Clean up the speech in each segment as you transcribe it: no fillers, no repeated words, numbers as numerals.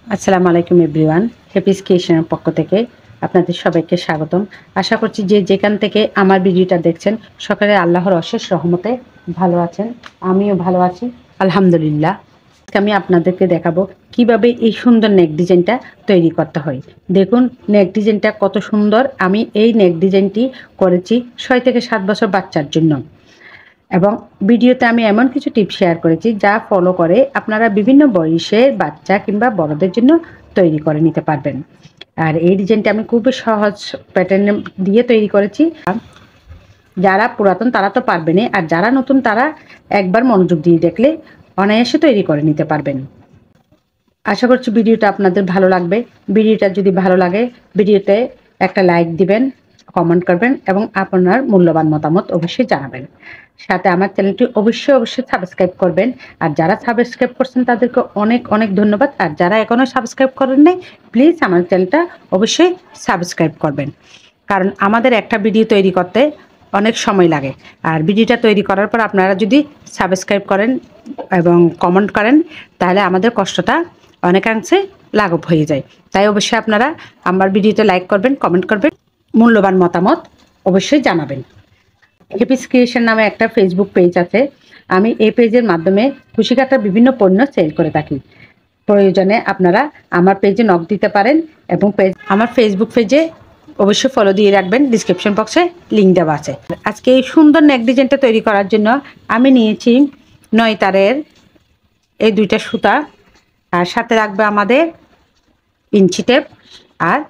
আসসালামু আলাইকুম everyone. Happy's ক্রিয়েশনের পক্ষ থেকে আপনাদের সবাইকে স্বাগতম। আশা করছি যে যেখান থেকে আমার ভিডিওটা দেখছেন সকালে আল্লাহর অশেষ রহমতে ভালো আছেন। আমিও ভালো আছি আলহামদুলিল্লাহ। আমি আপনাদেরকে দেখাবো কিভাবে এই সুন্দর নেক ডিজাইনটা তৈরি করতে হয়। দেখুন নেক ডিজাইনটা কত সুন্দর। আমি এই নেক ডিজাইনটি করেছি 6 থেকে 7 বছর বাচ্চার জন্য, এবং ভিডিওতে আমি এমন কিছু টিপস শেয়ার করেছি যা ফলো করে আপনারা বিভিন্ন বয়সের বাচ্চা কিংবা বড়দের জন্য তৈরি করে নিতে পারবেন। আর এই ডিজাইনটা আমি খুবই সহজ প্যাটার্ন দিয়ে তৈরি করেছি। যারা পুরাতন তারা তো পারবেনই, আর যারা নতুন তারা একবার মনোযোগ দিয়ে দেখলে অনায়াসে তৈরি করে নিতে পারবেন। আশা করছি ভিডিওটা আপনাদের ভালো লাগবে। ভিডিওটা যদি ভালো লাগে ভিডিওতে একটা লাইক দিবেন, কমেন্ট করবেন এবং আপনার মূল্যবান মতামত অবশ্যই জানাবেন। সাথে আমার চ্যানেলটি অবশ্যই সাবস্ক্রাইব করবেন। আর যারা সাবস্ক্রাইব করছেন তাদেরকে অনেক অনেক ধন্যবাদ। আর যারা এখনও সাবস্ক্রাইব করেন নাই প্লিজ আমার চ্যানেলটা অবশ্যই সাবস্ক্রাইব করবেন, কারণ আমাদের একটা ভিডিও তৈরি করতে অনেক সময় লাগে। আর ভিডিওটা তৈরি করার পর আপনারা যদি সাবস্ক্রাইব করেন এবং কমেন্ট করেন তাহলে আমাদের কষ্টটা অনেকাংশে লাঘব হয়ে যায়। তাই অবশ্যই আপনারা আমার ভিডিওতে লাইক করবেন, কমেন্ট করবেন, মূল্যবান মতামত অবশ্যই জানাবেন। হ্যাপিস ক্রিয়েশন নামে একটা ফেসবুক পেজ আছে। আমি এই পেজের মাধ্যমে খুশি কাটার বিভিন্ন পণ্য সেল করে থাকি। প্রয়োজনে আপনারা আমার পেজে নক দিতে পারেন এবং আমার ফেসবুক পেজে অবশ্যই ফলো দিয়ে রাখবেন। ডিসক্রিপশন বক্সে লিঙ্ক দেওয়া আছে। আজকে এই সুন্দর নেক ডিজাইনটা তৈরি করার জন্য আমি নিয়েছি 9 তারের এই 2টা সুতা, আর সাথে রাখবে আমাদের ইঞ্চি টেপ আর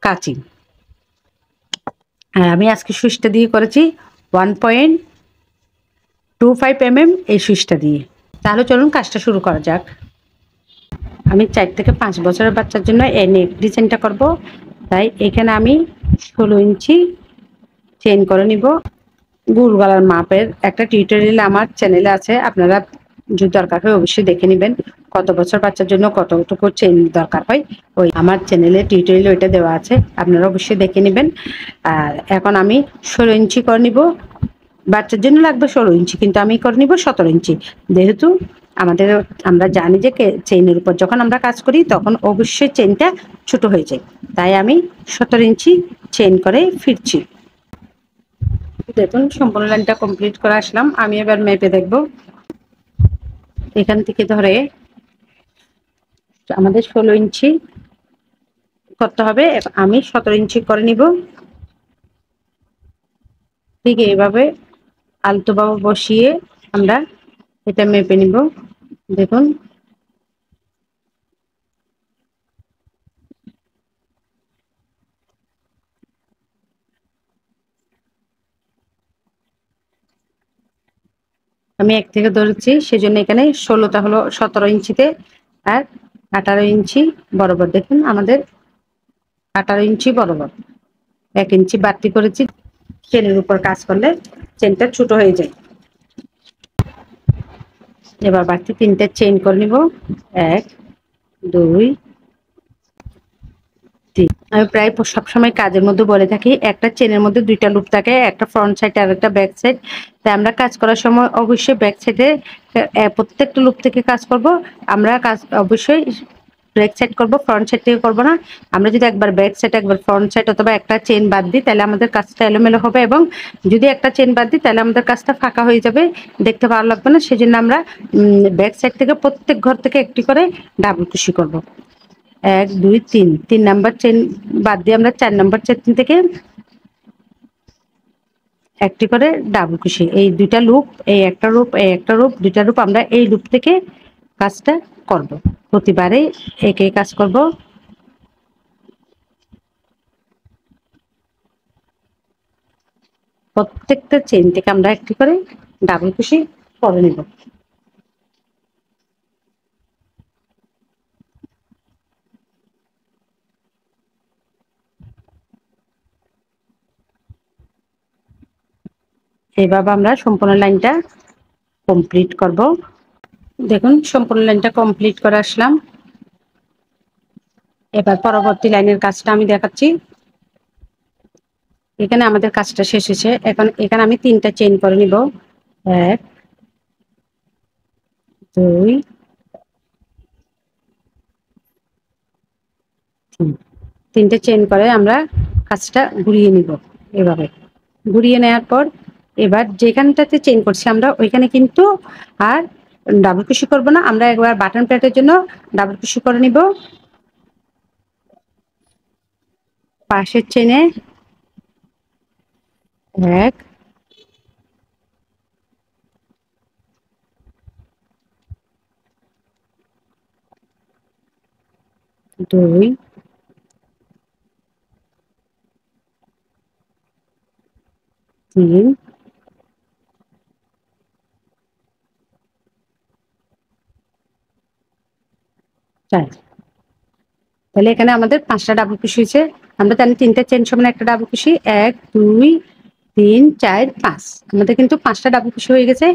কাঁচি। আর আমি আজকে সুইচটা দিয়ে করেছি 1.25 mm এই সুইচটা দিয়ে। তাহলে চলুন কাজটা শুরু করা যাক। আমি 4 থেকে 5 বছরের বাচ্চার জন্য এই নেক ডিজাইনটা করব, তাই এখানে আমি 16 ইঞ্চি চেইন করে নিব। গোল গলার মাপের একটা টিউটোরিয়াল আমার চ্যানেলে আছে, আপনারা যদি দরকার হয় অবশ্যই দেখে নেবেন কত বছর বাচ্চার জন্য কতটুকু চেইন দরকার হয়। ওই আমার চ্যানেলে টিউটোরিয়াল ওইটা দেওয়া আছে, আপনারা অবশ্যই দেখে নেবেন। আর এখন আমি 16 ইঞ্চি করে নিব। বাচ্চার জন্য লাগবে 16 ইঞ্চি, কিন্তু আমি করে নিব 17 ইঞ্চি। যেহেতু আমরা জানি যে চেইনের উপর যখন আমরা কাজ করি তখন অবশ্যই চেইনটা ছোট হয়ে যায়, তাই আমি 17 ইঞ্চি চেইন করে ফিরছি। দেখুন সম্পূর্ণ লাইনটা কমপ্লিট করে আসলাম। আমি এবার মেপে দেখব। এখান থেকে ধরে আমাদের 16 ইঞ্চি করতে হবে, আমি 17 ইঞ্চি করে নিব। ঠিক এইভাবে আলতোভাবে বসিয়ে আমরা এটা মেপে নিব। দেখুন আমি 1 থেকে ধরেছি, সেজন্য এখানে 16টা হলো 17 ইঞ্চিতে আর 18 ইঞ্চি বরাবর। দেখুন আমাদের 18 ইঞ্চি বরাবর 1 ইঞ্চি বাড়তি করেছি। চেনের উপর কাজ করলে চেনটা ছোট হয়ে যায়। এবার বাড়তি 3টা চেইন করে নিব। 1 2 3। আমি প্রায় সবসময় কাজের মধ্যে বলে থাকি একটা চেনের মধ্যে 2টা লুপ থাকে, একটা ফ্রন্ট সাইড আর একটা ব্যাক সাইড। তাই আমরা কাজ করার সময় অবশ্যই ব্যাক সাইডে প্রত্যেকটা লুপ থেকে কাজ করব। আমরা কাজ অবশ্যই ব্যাক সাইড করব, ফ্রন্ট সাইড থেকে করব না। আমরা যদি একবার ব্যাক সাইড একবার ফ্রন্ট সাইড অথবা একটা চেন বাদ দিই তাহলে আমাদের কাজটা এলোমেলো হবে, এবং যদি একটা চেন বাদ দিই তাহলে আমাদের কাজটা ফাঁকা হয়ে যাবে, দেখতে ভালো লাগবে না। সেজন্য আমরা ব্যাক সাইড থেকে প্রত্যেক ঘর থেকে একটি করে ডাবল কুশি করব। 1 2 3 3 নাম্বার চেন বাদ দিয়ে আমরা 4 নাম্বার চেন থেকে একটি করে ডাবল কুশি। এই 2টা লুপ, এই একটা লুপ, এই একটা লুপ, 2টা লুপ আমরা এই লুপ থেকে কাজটা করব। প্রতিবারে একই কাজ করব। প্রত্যেকটা চেন থেকে আমরা একটি করে ডাবল কুশি করে নেব। এইভাবে আমরা সম্পূর্ণ লাইনটা কমপ্লিট করব। দেখুন সম্পূর্ণ লাইনটা কমপ্লিট করে আসলাম। এবার পরবর্তী লাইনের কাজটা আমি দেখাচ্ছি। এখানে আমাদের কাজটা শেষ হয়েছে। এখন এখানে আমি 3টা চেইন করে নিব। 1 2 তিনটে চেন করে আমরা কাজটা ঘুরিয়ে নিব। এভাবে ঘুরিয়ে নেওয়ার পর এবার যেখানটাতে চেন করছি আমরা ওইখানে কিন্তু আর ডাবল কুশি করব না, আমরা একবার বাটন প্লেটের জন্য ডাবল কুশি করে নিব। পাশের চেনে 1 2 3 4। তাহলে এখানে আমাদের 5টা ডাবল কুশি হয়েছে। আমরা জানি 3টে চেন সমান একটা ডাবল কুশি। 1 2 3 4 5, আমাদের কিন্তু 5টা ডাবল কুশি হয়ে গেছে।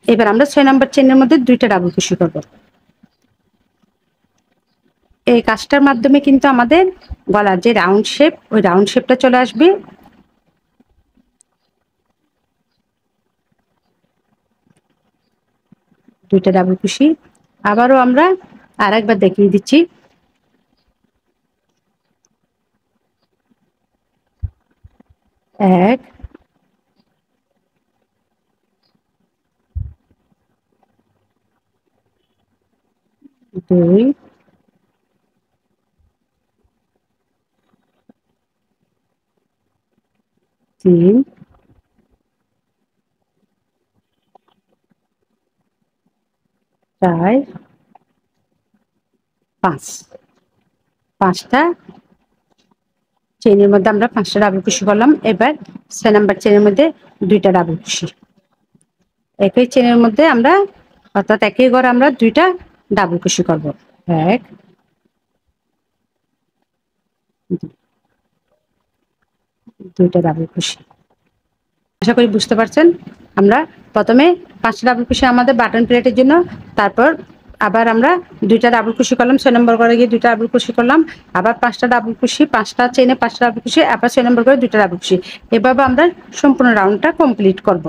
এবার আমরা 6 নম্বর চেনের মধ্যে 2টা ডাবল কুশি করব। এই কাজটার মাধ্যমে কিন্তু আমাদের গলার যে রাউন্ড শেপ, ওই রাউন্ড শেপটা চলে আসবে। দুইটা ডাবল কুশি আবারও আমরা আরেকবার দেখিয়ে দিচ্ছি। 1 2 3 4 5। 5টা চেনের মধ্যে আমরা 5টা ডাবল কুশি করলাম। এবার 6 নাম্বার চেনের মধ্যে 2টা ডাবল কুশি। একই চেনের মধ্যে আমরা অর্থাৎ একই ঘরে আমরা 2টা ডাবল কুশি করব। 1 2টা ডাবল কুশি। আশা করি বুঝতে পারছেন। আমরা প্রথমে 5টা ডাবল কুশি আমাদের বাটন প্লেটের জন্য, তারপর আবার আমরা 2টা ডাবল কুশি করলাম। 6 নম্বর ঘরে গিয়ে 2টা ডাবল কুশি করলাম, আবার 5টা ডাবল কুশি, 5টা চেনে 5টা ডাবল কুশি, আবার 6 নম্বর ঘরে 2টা ডাবল কুশি। এভাবে আমরা সম্পূর্ণ রাউন্ডটা কমপ্লিট করব।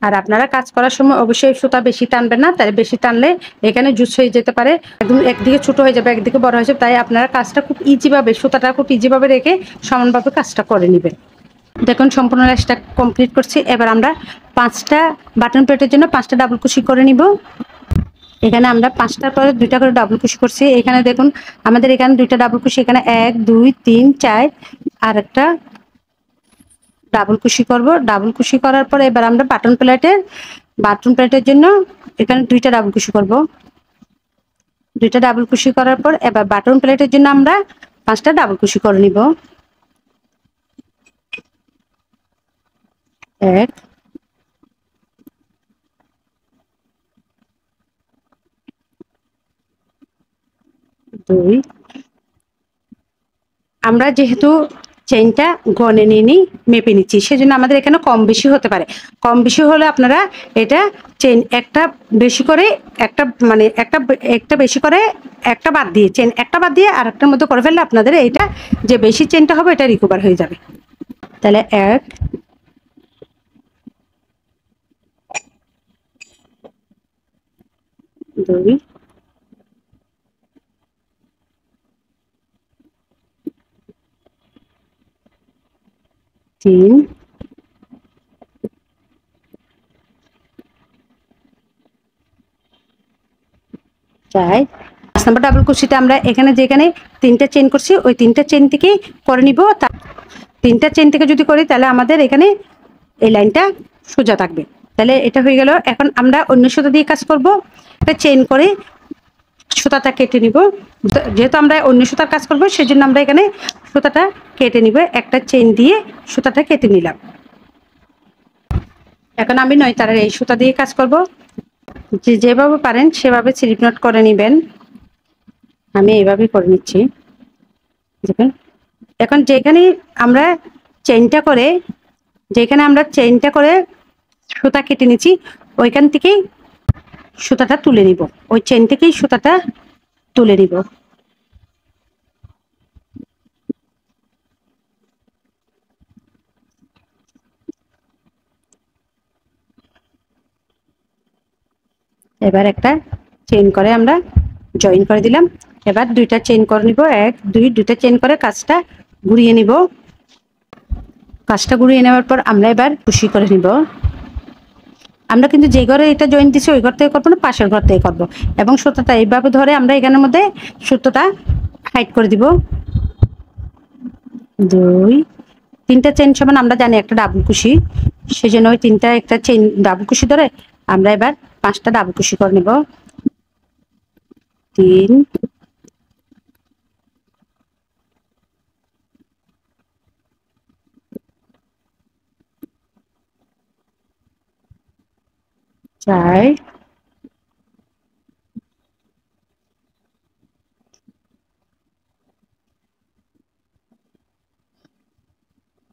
আর আপনারা কাজ করার সময় অবশ্যই সুতা বেশি টানবেন না, তাই বেশি টানলে এখানে জুস হয়ে যেতে পারে, একদম একদিকে ছোট হয়ে যাবে একদিকে বড় হয়ে যাবে। তাই আপনারা কাজটা খুব ইজিভাবে, সুতাটা খুব ইজিভাবে রেখে সমানভাবে কাজটা করে নেবেন। দেখুন সম্পূর্ণ লেসটা কমপ্লিট করছি। এবার আমরা 5টা বাটন প্লেটের জন্য 5টা ডাবল কুশি করে নিব। এখানে আমরা 5টার পরে 2টা করে ডাবল কুশি করছি। এখানে দেখুন আমাদের এখানে 2টা ডাবল কুশি, এখানে 1 2 3 4 আর একটা ডাবল কুশি করব। ডাবল কুশি করার পরে এবার আমরা বাটন প্লেটের জন্য এখানে 2টা ডাবল কুশি করব। 2টা ডাবল কুশি করার পর এবার বাটন প্লেটের জন্য আমরা 5টা ডাবল কুশি করে নিব। 1 2। আমরা যেহেতু চেইনটা গনে নিয়ে মেপে নিচ্ছি, সেজন্য আমাদের এখানে কম বেশি হতে পারে। কম বেশি হলে আপনারা এটা চেইন একটা বেশি করে একটা মানে একটা বেশি করে একটা বাদ দিয়ে, চেইন একটা বাদ দিয়ে আর একটার মধ্যে করে ফেললে আপনাদের এটা যে বেশি চেইনটা হবে এটা রিকভার হয়ে যাবে। তাহলে 1 2 3 4। 5 নম্বর ডাবল কুশিটা আমরা এখানে যেখানে 3টা চেইন করছি ওই 3টা চেইন থেকে করে নিব। 3টা চেইন থেকে যদি করি তাহলে আমাদের এখানে এই লাইনটা সোজা থাকবে। তাহলে এটা হয়ে গেল। এখন আমরা অন্য সুতা দিয়ে কাজ করব। একটা চেইন করে সুতাটা কেটে নিব। যেহেতু আমরা অন্য সুতার কাজ করব সেজন্য আমরা এখানে সুতাটা কেটে নিব। একটা চেইন দিয়ে সুতাটা কেটে নিলাম। এখন আমি 9 তারের এই সুতা দিয়ে কাজ করব। যেভাবে পারেন সেভাবে স্লিপ নট করে নেবেন। আমি এইভাবেই করে নিচ্ছি। দেখুন এখন আমরা চেইনটা করে যেখানে আমরা চেইনটা করে সুতা কেটে নিচ্ছি ওইখান থেকেই সুতাটা তুলে নিব। ওই চেইন থেকেই সুতাটা তুলে নিব। এবার একটা চেইন করে আমরা জয়েন করে দিলাম। এবার দুইটা চেইন করে নিব, এক দুই, দুইটা চেইন করে কাজটা ঘুরিয়ে নিব। কাজটা ঘুরিয়ে নেওয়ার পর আমরা এবার কুশি করে নিব। আমরা কিন্তু যে ঘরে এটা জয়েন্ট দিছি ওই ঘর থেকে করবো না, পাশের ঘর থেকে করবো। এবং সুতোটা এইভাবে ধরে আমরা এখানের মধ্যে সুতোটা হাইট করে দিব। দুই, তিনটা চেইন সমান আমরা জানি একটা ডাবল কুশি, সেজন্য ওই তিনটা একটা চেইন ডাবল কুশি ধরে আমরা এবার 5টা ডাবল কুশি করে নেব। 3, 4,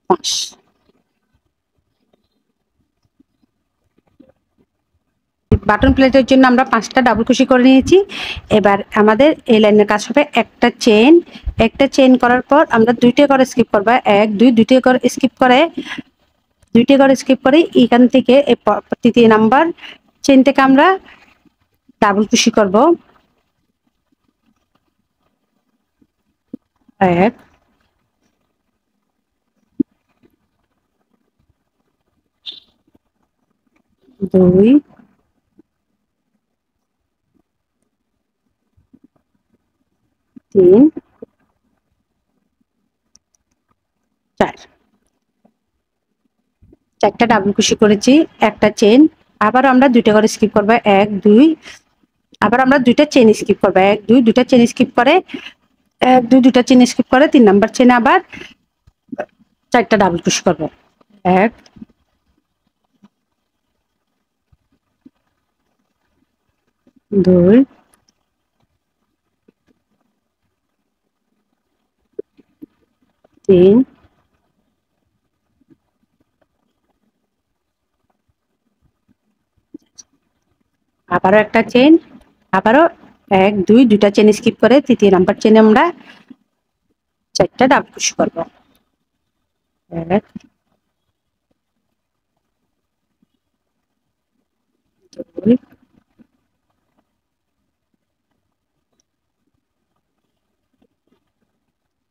5। বাটন প্লেটের জন্য আমরা 5টা ডাবল কুশি করে নিয়েছি। এবার আমাদের এই লাইনের কাজ হবে একটা চেইন। একটা চেইন করার পর আমরা দুইটা করে স্কিপ করবো, এক দুই, দুইটা করে স্কিপ করে, দুইটা করে স্কিপ করে এখান থেকে তৃতীয় নাম্বার চেইন থেকে আমরা ডাবল কুশি করব। এক, দুই, তিন, 4। 4টা ডাবল কুশি করেছি, একটা চেইন, আবার আমরা দুইটা করে স্কিপ করবো, এক দুই, আবার আমরা দুইটা চেইন স্কিপ করবো, এক দুই, দুইটা চেইন স্কিপ করে, এক দুই, দুইটা চেইন স্কিপ করে 3 নাম্বার চেইনে আবার 4টা ডাবল কুশি করবো। এক, দুই, তিন, আবারও একটা চেইন, আবারও এক দুই, দুইটা চেইন স্কিপ করে তৃতীয় নাম্বার চেইনে আমরা 4টা ডাবল কুশি করবো। এক, দুই,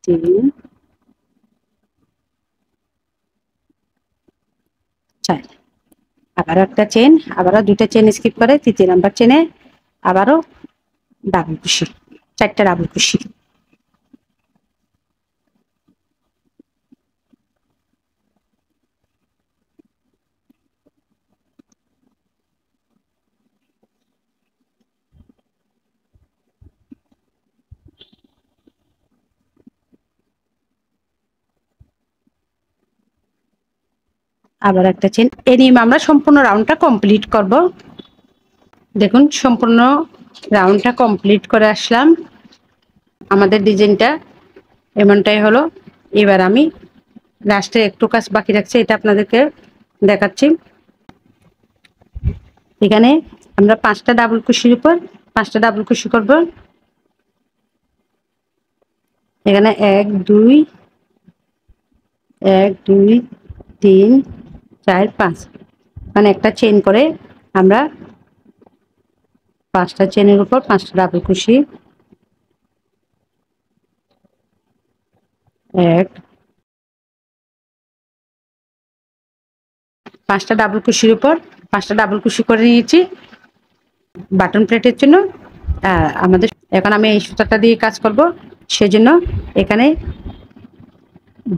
তিন, 4। আবারও একটা চেইন, আবারও দুইটা চেইন স্কিপ করে তৃতীয় নাম্বার চেইনে আবারও ডাবল কুশি, 4টা ডাবল কুশি। আবার একটা চেইন, এই নিয়ে আমরা সম্পূর্ণ রাউন্ডটা কমপ্লিট করব। দেখুন সম্পূর্ণ রাউন্ডটা কমপ্লিট করে আসলাম। আমাদের ডিজাইনটা এমনটাই হলো। এবার আমি লাস্টে একটু কাজ বাকি রাখছি, এটা আপনাদেরকে দেখাচ্ছি। এখানে আমরা 5টা ডাবল কুশির উপর 5টা ডাবল কুশি করব। এখানে এক দুই, এক দুই, তিন, 4, 5, মানে একটা চেইন করে আমরা 5টা চেনের উপর 5টা ডাবল কুশি। এক, 5টা ডাবল কুশির উপর 5টা ডাবল কুশি করে নিয়েছি বাটন প্লেটের জন্য। আমাদের এখন আমি এই সুতাটা দিয়ে কাজ করব, সেজন্য এখানে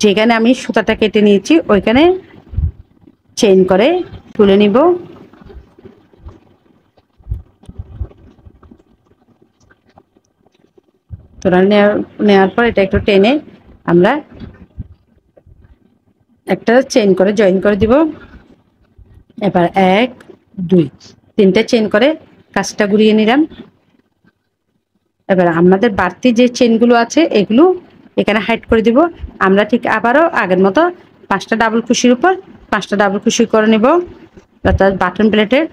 যেখানে আমি সুতাটা কেটে নিয়েছি ওইখানে চেইন করে তুলে নিব। তোলা নেওয়ার পর এটা একটু টেনে আমরা একটা চেইন করে জয়েন করে দিব। এবার এক দুই, 3টে চেইন করে কাজটা ঘুরিয়ে নিলাম। এবার আমাদের বাড়তি যে চেইনগুলো আছে এগুলো এখানে হাইড করে দিব। আমরা ঠিক আবারও আগের মতো 5টা ডাবল কুশির উপর 5টা ডাবল কুশি করে নিব, অর্থাৎ বাটন প্লেটের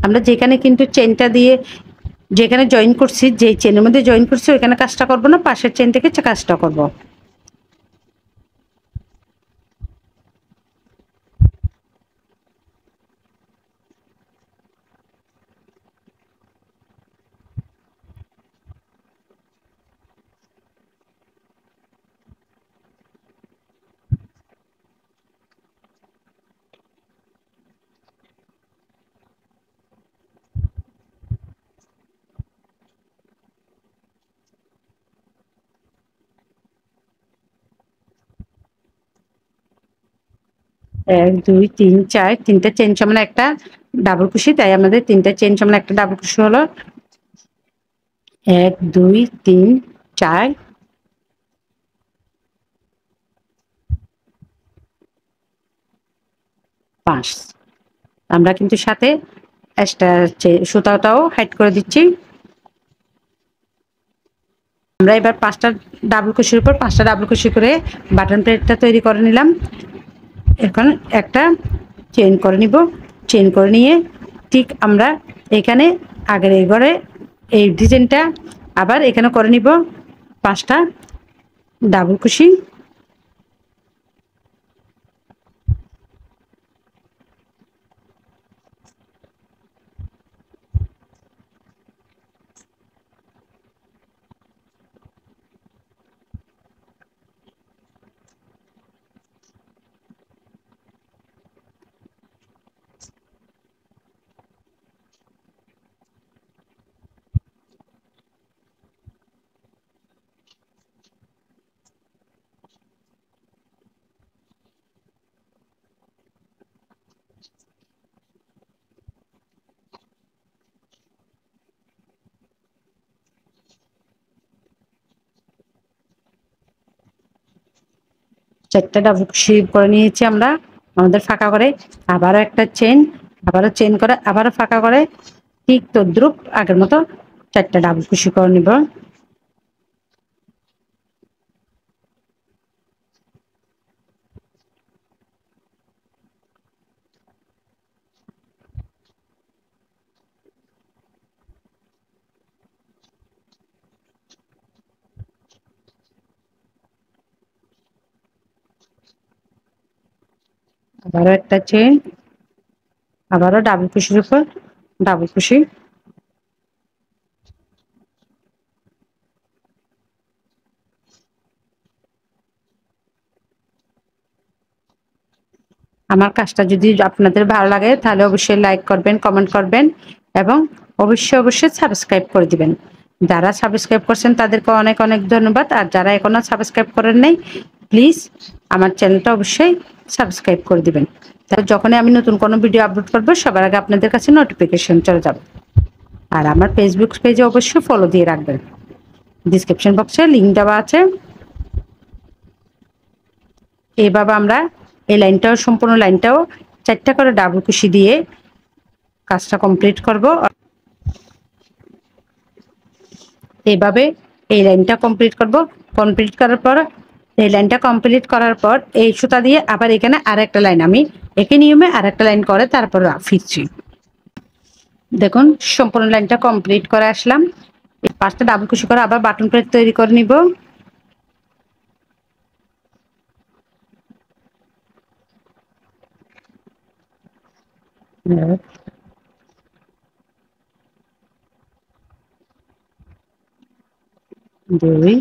আমরা যেখানে কিন্তু চেইনটা দিয়ে যেখানে জয়েন করছি, যে চেনের মধ্যে জয়েন করছি ওইখানে কাজটা করব না, পাশের চেন থেকে কাজটা করব। এক দুই তিন চার, তিনটা চেন সমান একটা ডাবল কুশি, তাই আমাদের তিনটা চেন সমান একটা ডাবল কুশি হলো। এক দুই তিন চার, পাঁচ। আমরা কিন্তু সাথে এক্সট্রা সুতাটাও হাইড করে দিচ্ছি। আমরা এবার পাঁচটা ডাবল কুশির উপর পাঁচটা ডাবল কুশি করে বাটন প্লেটটা তৈরি করে নিলাম। এখন একটা চেইন করে নিব। চেইন করে নিয়ে ঠিক আমরা এখানে আগের এই ঘরে এই ডিজাইনটা আবার এখানে করে নিব পাঁচটা ডাবল কুশি। চারটা ডাবল কুশি করে নিয়েছি আমরা আমাদের ফাঁকা করে। আবারও একটা চেন, আবারও চেন করে, আবারও ফাঁকা করে, ঠিক তদ্রুপ আগের মতো চারটা ডাবল কুশি করে নিব। আবারও একটা চেন, আবারও ডাবল কুশির উপর ডাবল কুশি। আমার কাজটা যদি আপনাদের ভালো লাগে তাহলে অবশ্যই লাইক করবেন, কমেন্ট করবেন এবং অবশ্যই সাবস্ক্রাইব করে দিবেন। যারা সাবস্ক্রাইব করছেন তাদেরকে অনেক অনেক ধন্যবাদ। আর যারা এখনো সাবস্ক্রাইব করেন নাই, প্লিজ আমার চ্যানেলটা অবশ্যই সাবস্ক্রাইব করে দিবেন। তাহলে যখনই আমি নতুন কোনো ভিডিও আপলোড করবো সবার আগে আপনাদের কাছে নোটিফিকেশন চলে যাবে। আর আমার ফেসবুক পেজে অবশ্যই ফলো দিয়ে রাখবেন। ডিসক্রিপশন বক্সে লিঙ্ক দেওয়া আছে। এইভাবে আমরা এই লাইনটাও সম্পূর্ণ লাইনটাও চারটা করে ডাবল কুশি দিয়ে কাজটা কমপ্লিট করব। এইভাবে এই লাইনটা কমপ্লিট করব। কমপ্লিট করার পর এই লাইনটা কমপ্লিট করার পর এই সুতা দিয়ে আবার এখানে আর একটা লাইন আমি একই নিয়মে আর একটা লাইন করে তারপর ফিরছি। দেখুন সম্পূর্ণ লাইনটা কমপ্লিট করে আসলাম। পাঁচটা ডাবল কুশি করে আবার বাটন প্লেট তৈরি করে নিব। দুই,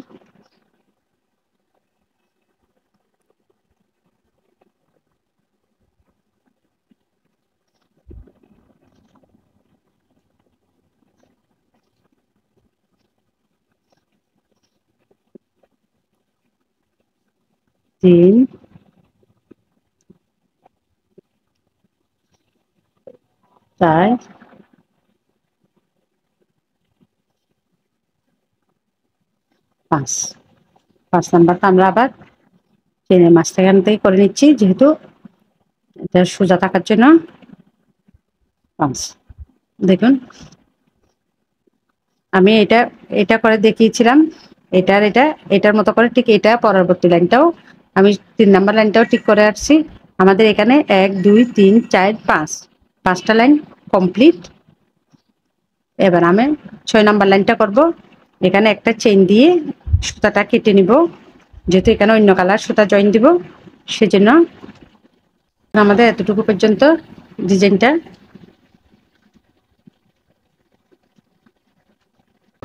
তিন, চার, পাঁচ। পাঁচ নাম্বারটা আমরা আবার চেনের মাঝখান থেকে করে নিচ্ছি, যেহেতু এটা সোজা থাকার জন্য। পাঁচ। দেখুন আমি এটা এটা করে দেখিয়েছিলাম, এটার মতো করে ঠিক এটা পরবর্তী লাইনটাও আমি 3 নাম্বার লাইনটাও ঠিক করে আসছি। আমাদের এখানে 1 2 3 4 5 পাঁচটা লাইন কমপ্লিট। এবার আমি 6 নাম্বার লাইনটা করব। এখানে একটা চেইন দিয়ে সুতাটা কেটে নিব, যেহেতু এখানে অন্য কালার সুতা জয়েন দিব সেজন্য। আমাদের এতটুকু পর্যন্ত ডিজাইনটা।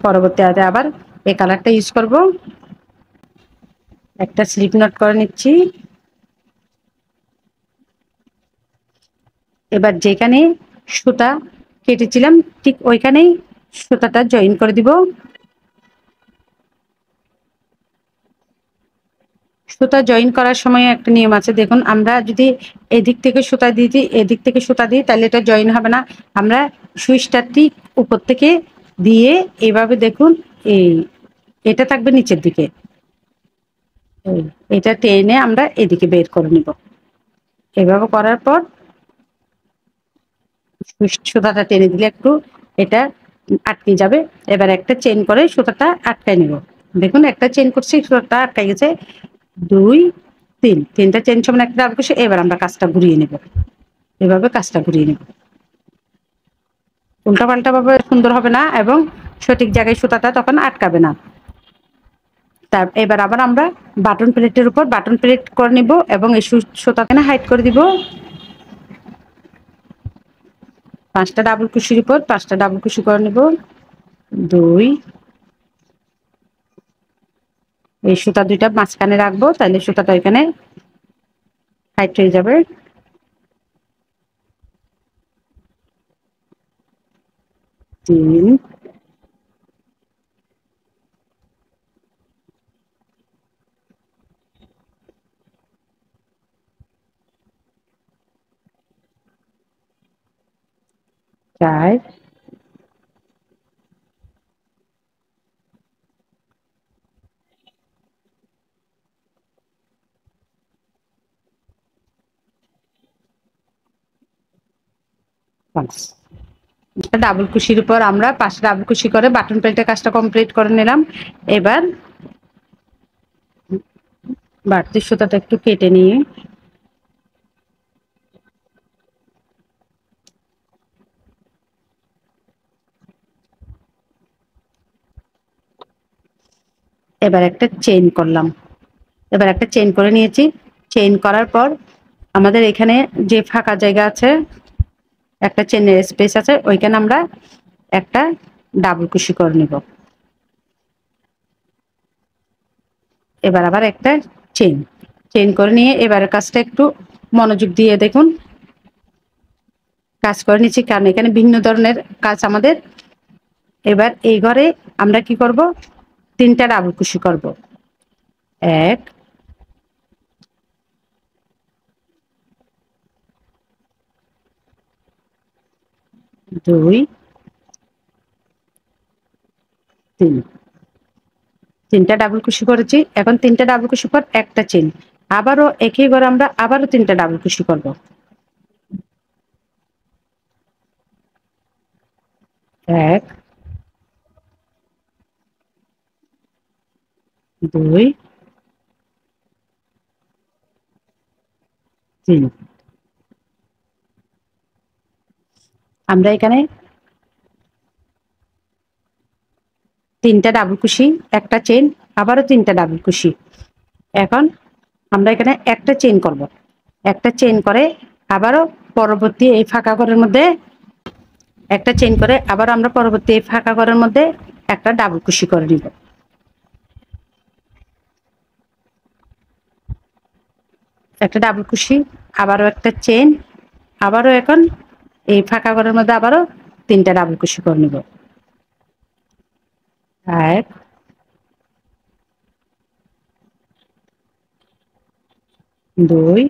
পরবর্তী আবার এই কালারটা ইউজ করব। একটা স্লিপ নট করে নিচ্ছি। এবার যেখানে সুতা কেটেছিলাম ঠিক ওইখানেই সুতাটা জয়েন করে দিব। সুতা জয়েন করার সময় একটা নিয়ম আছে, দেখুন আমরা যদি এদিক থেকে সুতা দিয়ে দিই, এদিক থেকে সুতা দিই, তাহলে এটা জয়েন হবে না। আমরা সুইচটা ঠিক উপর থেকে দিয়ে এভাবে দেখুন, এই এটা থাকবে নিচের দিকে, এটা টেনে আমরা এদিকে বের করে নিব। এভাবে করার পর সুতাটা টেনে দিলে একটু এটা আটকে যাবে। এবার একটা চেন করে সুতাটা আটকায় নিব। দেখুন একটা চেন করছি, সুতাটা আটকে গেছে। 2 3 তিনটা চেন সমান একটা ডাবল ক্রোশে। এবার আমরা কাজটা ঘুরিয়ে নেব, এভাবে কাজটা ঘুরিয়ে নেব। উল্টা পাল্টা ভাবে সুন্দর হবে না এবং সঠিক জায়গায় সুতাটা তখন আটকাবে না। তার এবার আবার আমরা বাটন প্লেটের উপর বাটন প্লেট করে নিব এবং এই সুতাটা হাইট করে দিব। 5টা ডাবল কুশির উপর 5টা ডাবল কুশি করে নিব। 2, এই সুতা দুইটা মাঝখানে রাখবো, তাহলে সুতাটা এখানে হাইট হয়ে যাবে। 3, 4, 5। ডাবল কুশির উপর আমরা 5টা ডাবল কুশি করে বাটন প্লেটের কাজটা কমপ্লিট করে নিলাম। এবার বাড়তি সুতাটা একটু কেটে নিয়ে এবার একটা চেইন করলাম। এবার একটা চেইন করে নিয়েছি। চেইন করার পর আমাদের এখানে যে ফাঁকা জায়গা আছে, একটা চেনের স্পেস আছে, ওইখানে আমরা একটা ডাবল কুশি করে নিব। এবার আবার একটা চেইন চেইন করে নিয়ে এবারের কাজটা একটু মনোযোগ দিয়ে দেখুন, কাজ করে নিচ্ছি কারণ এখানে ভিন্ন ধরনের কাজ আমাদের। এবার এই ঘরে আমরা কি করব, 3টা ডাবল কুশি করব। 1, 2, 3, 3টা ডাবল কুশি করেছি। এখন 3টা ডাবল কুশি পর একটা চেইন, আবারও একই ঘরে আমরা আবারও 3টা ডাবল কুশি করব। 1, 2, 3। আমরা এখানে 3টা ডাবল কুশি, একটা চেইন, আবারও 3টা ডাবল কুশি। এখন আমরা এখানে একটা চেইন করব। একটা চেইন করে আবারও পরবর্তী এই ফাঁকা ঘরের মধ্যে একটা চেইন করে আবার আমরা পরবর্তী এই ফাঁকা ঘরের মধ্যে একটা ডাবল কুশি করে নিব। একটা ডাবল কুশি, আবারও একটা চেইন, আবারও এখন এই ফাঁকা ঘরের মধ্যে আবারও 3টা ডাবল কুশি করে নিব। 1, 2,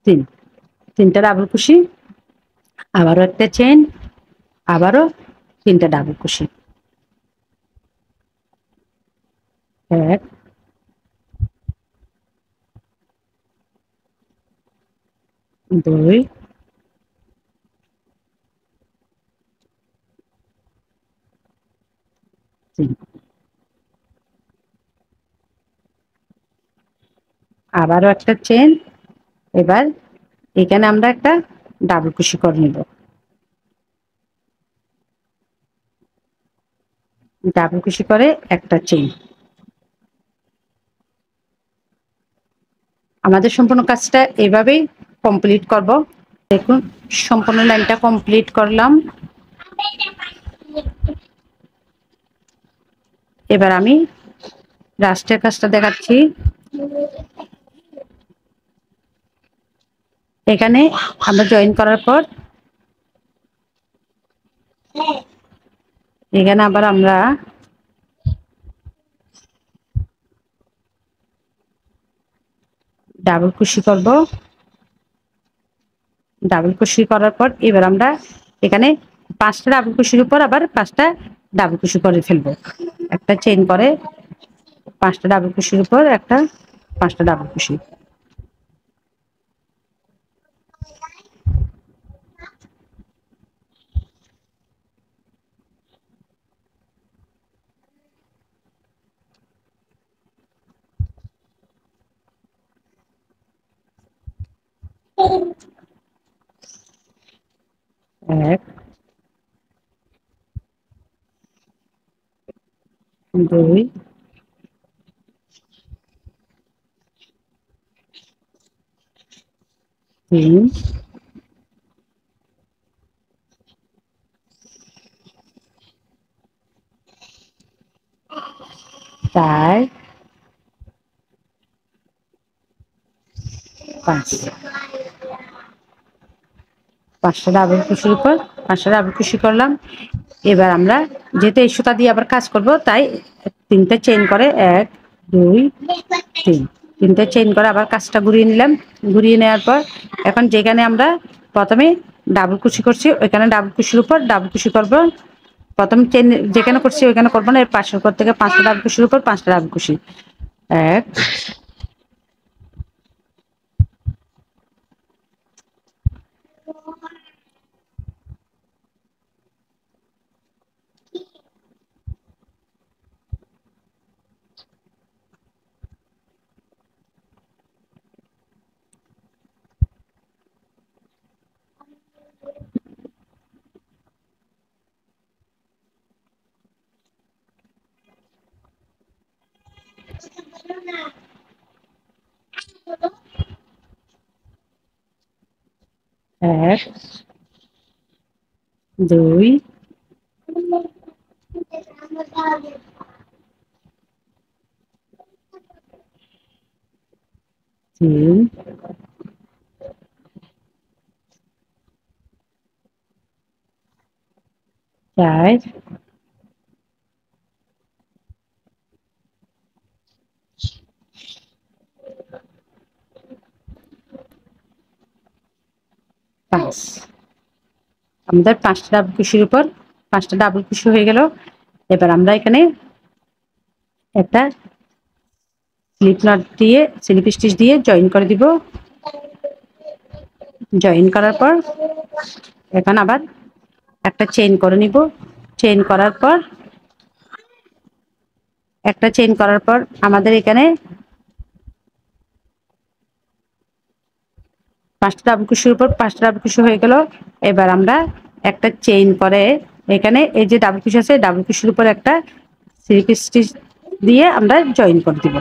3, 3টা ডাবল কুশি, আবারও একটা চেইন, আবারও 3টা ডাবল কুশি। 1, 2, 3, আবারও একটা চেইন। এবার এখানে আমরা একটা ডাবল কুশি করে নিব। ডাবল কুশি করে একটা চেইন। আমাদের সম্পূর্ণ কাজটা এভাবেই কমপ্লিট করব। দেখুন সম্পূর্ণ লাইনটা কমপ্লিট করলাম। এবার আমি লাস্টের কাজটা দেখাচ্ছি। এখানে আমরা জয়েন করার পর এখানে আবার আমরা ডাবল কুশি করব। ডাবল কুশি করার পর এবার আমরা এখানে 5টা ডাবল কুশির উপর আবার 5টা ডাবল কুশি করে ফেলবো। একটা চেইন করে 5টা ডাবল কুশির উপর একটা 5টা ডাবল কুশি। এক, দুই, তিন, চার, 5। 5টা ডাবল কুশির উপর 5টা ডাবল কুশি করলাম। এবার আমরা যেহেতু এই সুতা দিয়ে আবার কাজ করব, তাই 3টে চেইন করে 1, 2, 3, 3টে চেইন করে আবার কাজটা ঘুরিয়ে নিলাম। ঘুরিয়ে নেওয়ার পর এখন যেখানে আমরা প্রথমে ডাবল কুশি করছি ওইখানে ডাবল কুশির উপর ডাবল কুশি করব। প্রথম চেইন যেখানে করছি ওইখানে করবো না, এর পাশের উপর থেকে 5টা ডাবল কুশির উপর 5টা ডাবল কুশি। 1, 1, 2, 3, 4, 5। আমাদের 5টা ডাবল কুশির উপর 5টা ডাবল কুশি হয়ে গেল। এবার আমরা এখানে একটা স্লিপ নট দিয়ে স্লিপ স্টিচ দিয়ে জয়েন করে দিব। জয়েন করার পর এখন আবার একটা চেইন করে নিব। চেইন করার পর একটা চেইন করার পর আমাদের এখানে 5টা ডাবল কুশির উপর 5টা ডাবল কুশি হয়ে গেল। এবার আমরা একটা চেইন করে এখানে এই যে ডাবল কুশি আছে ডাবল কুশির উপর একটা স্লিপ স্টিচ দিয়ে আমরা জয়েন করে দিব।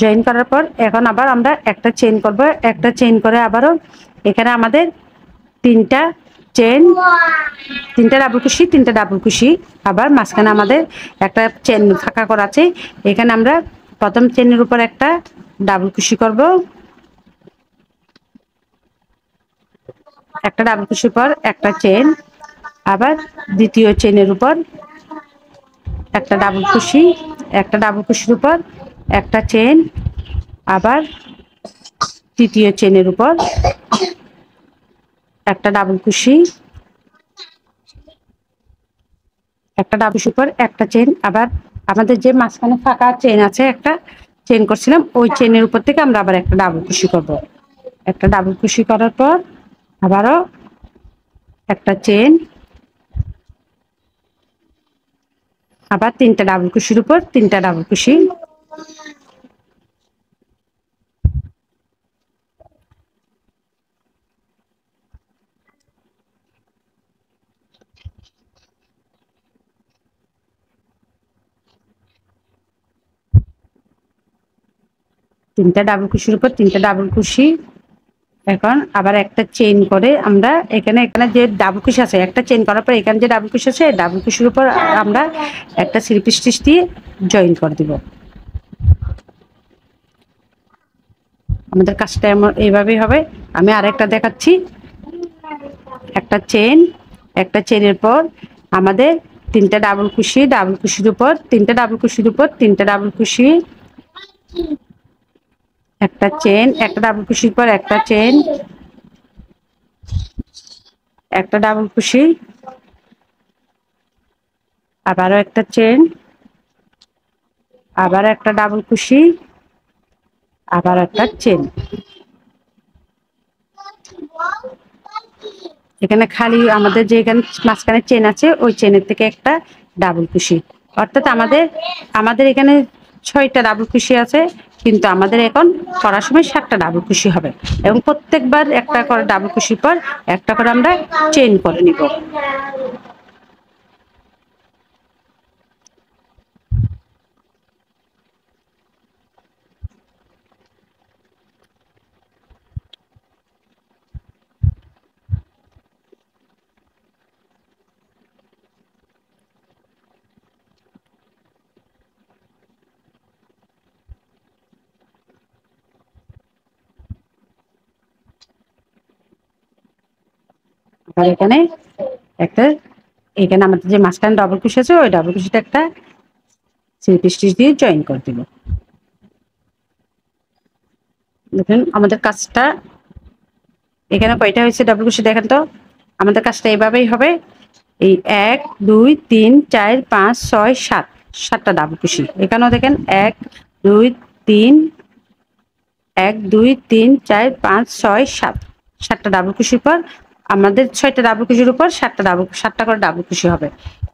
জয়েন করার পর এখন আবার আমরা একটা চেইন করব। একটা চেইন করে আবারও এখানে আমাদের 3টা চেইন 3টা ডাবল কুশি 3টা ডাবল কুশি। আবার মাঝখানে আমাদের একটা চেইন ফাঁকা করা আছে, এখানে আমরা প্রথম চেইনের উপর একটা ডাবল কুশি করব। একটা ডাবল কুশির পর একটা চেইন, আবার দ্বিতীয় চেইনের উপর একটা ডাবল কুশি, একটা ডাবল কুশির উপর একটা চেইন, আবার তৃতীয় চেইনের উপর একটা ডাবল কুশি, একটা ডাবল কুশির উপর একটা চেইন। আবার আমাদের যে মাঝখানে ফাঁকা চেইন আছে একটা চেইন করছিলাম ওই চেইনের উপর থেকে আমরা আবার একটা ডাবল কুশি করব। একটা ডাবল কুশি করার পর আবারও একটা চেইন, আবার 3টা ডাবল কুশির উপর 3টা ডাবল কুশি। তিনটা ডাবল কুশির উপর 3টা ডাবল কুশি। এখন আবার একটা চেইন করে আমরা এখানে এখানে যে ডাবল কুশি আছে একটা চেইন করার পর এখানে যে ডাবল কুশি আছে ডাবল কুশির উপর আমরা একটা স্লিপ স্টিচ দিয়ে জয়েন করে দিব। আমাদের কাজটা এইভাবেই হবে। আমি আরেকটা দেখাচ্ছি। একটা চেইন, একটা চেইনের পর আমাদের তিনটা ডাবল কুশি, ডাবল কুশির উপর তিনটা ডাবল কুশির উপর তিনটা ডাবল কুশি, একটা চেন, একটা ডাবল কুশির পর একটা চেন, একটা ডাবল কুশি, আবারও একটা চেন, আবার একটা ডাবল কুশি, আবার একটা চেন। এখানে খালি আমাদের যে এখানে মাঝখানে চেন আছে ওই চেনের থেকে একটা ডাবল কুশি, অর্থাৎ আমাদের আমাদের এখানে 6টা ডাবল কুশি আছে, কিন্তু আমাদের এখন করার সময় 7টা ডাবল কুশি হবে এবং প্রত্যেকবার একটা করে ডাবল কুশির পর একটা করে আমরা চেন করে নিব। আর এখানে একটা, এখানে আমাদের যে মাঝখানে ডাবল কুশি আছে ওই ডাবল কুশিটা একটা স্লিপ স্টিচ দিয়ে জয়েন করে দিব। দেখুন আমাদের কাজটা এখানে কয়টা হয়েছে ডাবল কুশি দেখেন তো। আমাদের কাজটা এইভাবেই হবে। এই 1 2 3 4 5 6 7, 7টা ডাবল কুশি। এখানেও দেখেন 1 2 3 1 2 3 4 5 6 7, 7টা ডাবল কুশির পর আমাদের 6টা ডাবল কুশির উপর 7টা করে ডাবল কুশি হবে।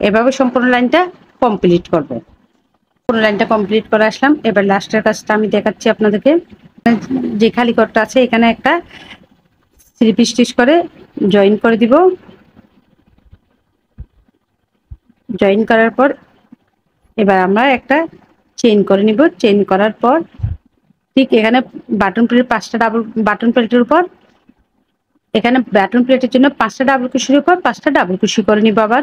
এভাবে সম্পূর্ণ লাইনটা কমপ্লিট করব। পুরো লাইনটা কমপ্লিট করে আসলাম। এবার লাস্টের কাজটা আমি দেখাচ্ছি আপনাদেরকে। যে খালি করটা আছে এখানে একটা স্লিপ স্টিচ করে জয়েন করে দিব। জয়েন করার পর এবার আমরা একটা চেইন করে নিব। চেইন করার পর ঠিক এখানে বাটন প্লেট 5টা ডাবল বাটন প্লেটের উপর, এখানে বাটন প্লেটের জন্য 5টা ডাবল কুশির উপর 5টা ডাবল কুশি করে নিব আবার।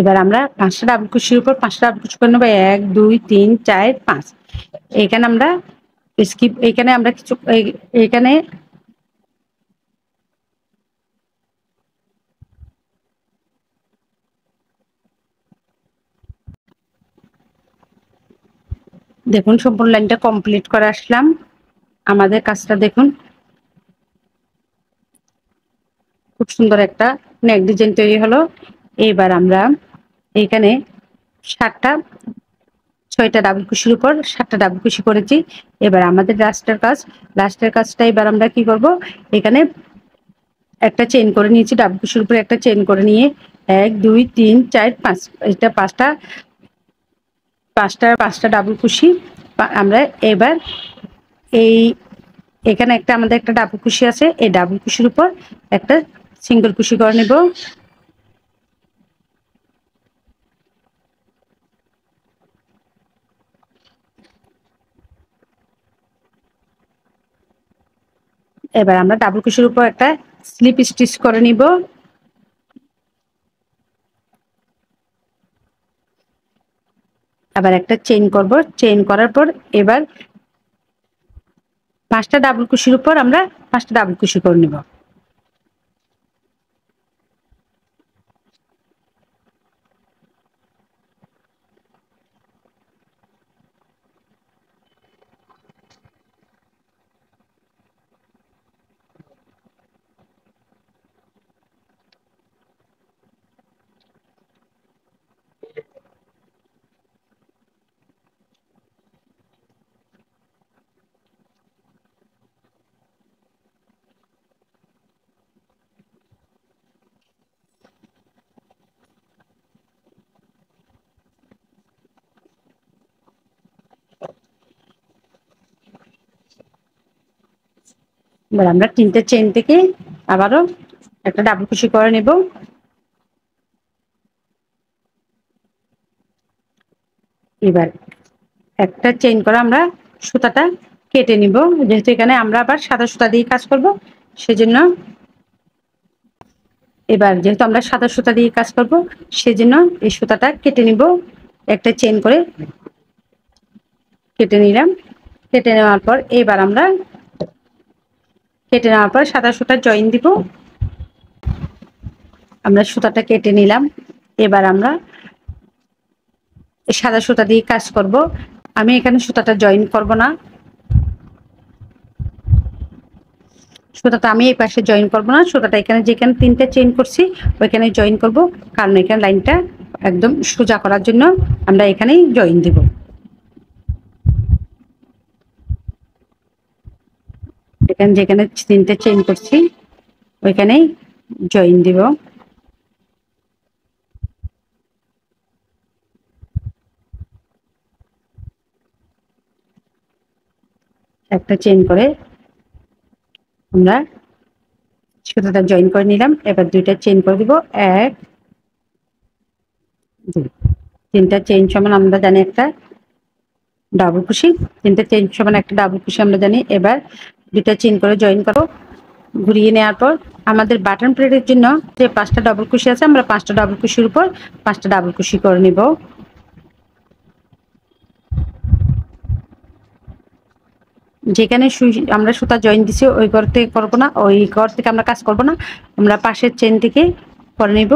এবার আমরা 5টা ডাবল কুশির উপর 5টা ডাবল কুশি করে নেব। 1 2 3 4 5। এখানে আমরা স্কিপ, এখানে আমরা কিছু এখানে দেখুন সম্পূর্ণ লাইনটা কমপ্লিট করে আসলাম। আমাদের কাজটা দেখুন, খুব সুন্দর একটা নেক ডিজাইন তৈরি হলো। এবার আমরা এখানে 7টা 6টা ডাবল কুশির উপর 7টা ডাবল কুশি করেছি। এবার আমাদের লাস্টের কাজটা এবার আমরা কি করব, এখানে একটা চেইন করে নিয়েছি, ডাবল কুশির উপরে একটা চেইন করে নিয়ে 1 2 3 4 5, এটা 5টা ডাবল কুশি আমরা এবার এই এখানে একটা আমাদের একটা ডাবল কুশি আছে, এই ডাবল কুশির উপর একটা সিঙ্গেল কুশি করে নেব। এবার আমরা ডাবল কুশির উপর একটা স্লিপ স্টিচ করে নিব। আবার একটা চেইন করব। চেইন করার পর এবার 5টা ডাবল কুশির উপর আমরা 5টা ডাবল কুশি করে নিব। এবার আমরা 3টে চেইন থেকে আবারও একটা ডাবল কুশি করে নেব। এবার একটা চেইন করে আমরা সুতাটা কেটে নিব, যেহেতু এখানে আমরা আবার সাদা সুতা দিয়ে কাজ করব সেজন্য। এবার যেহেতু আমরা সাদা সুতা দিয়ে কাজ করব সেজন্য এই সুতাটা কেটে নিব, একটা চেইন করে কেটে নিলাম। কেটে নেওয়ার পর এবার আমরা কেটে নেওয়ার পর সাদা সুতা জয়েন দিব। আমরা সুতাটা কেটে নিলাম। এবার আমরা সাদা সুতা দিয়ে কাজ করব। আমি এখানে সুতাটা জয়েন করব না, সুতাটা আমি এই পাশে জয়েন করব না, সুতাটা এখানে যেখানে 3টে চেইন করছি ওইখানে জয়েন করব, কারণ এখানে লাইনটা একদম সোজা করার জন্য আমরা এখানেই জয়েন দিব। এখানে যেখানে 3টে চেইন করছি ওইখানেই জয়েন দিব। একটা চেইন করে আমরা সুতাটা জয়েন করে নিলাম। এবার 2টা চেইন করে দিব, 1 2। 3টা চেইন সমান আমরা জানি একটা ডাবল কুশি, 3টে চেইন সমান একটা ডাবল কুশি আমরা জানি। এবার 2টা চেইন করে জয়েন করো। ঘুরিয়ে নেওয়ার পর আমাদের বাটন প্লেটের জন্য যে 5টা ডাবল কুশি আছে, আমরা 5টা ডাবল কুশির উপর 5টা ডাবল কুশি করে নিব। যেখানে আমরা সুতা জয়েন দিছি ওই ঘর থেকে করবো না, ওই ঘর থেকে আমরা কাজ করব না, আমরা পাশের চেন থেকে করে নিব।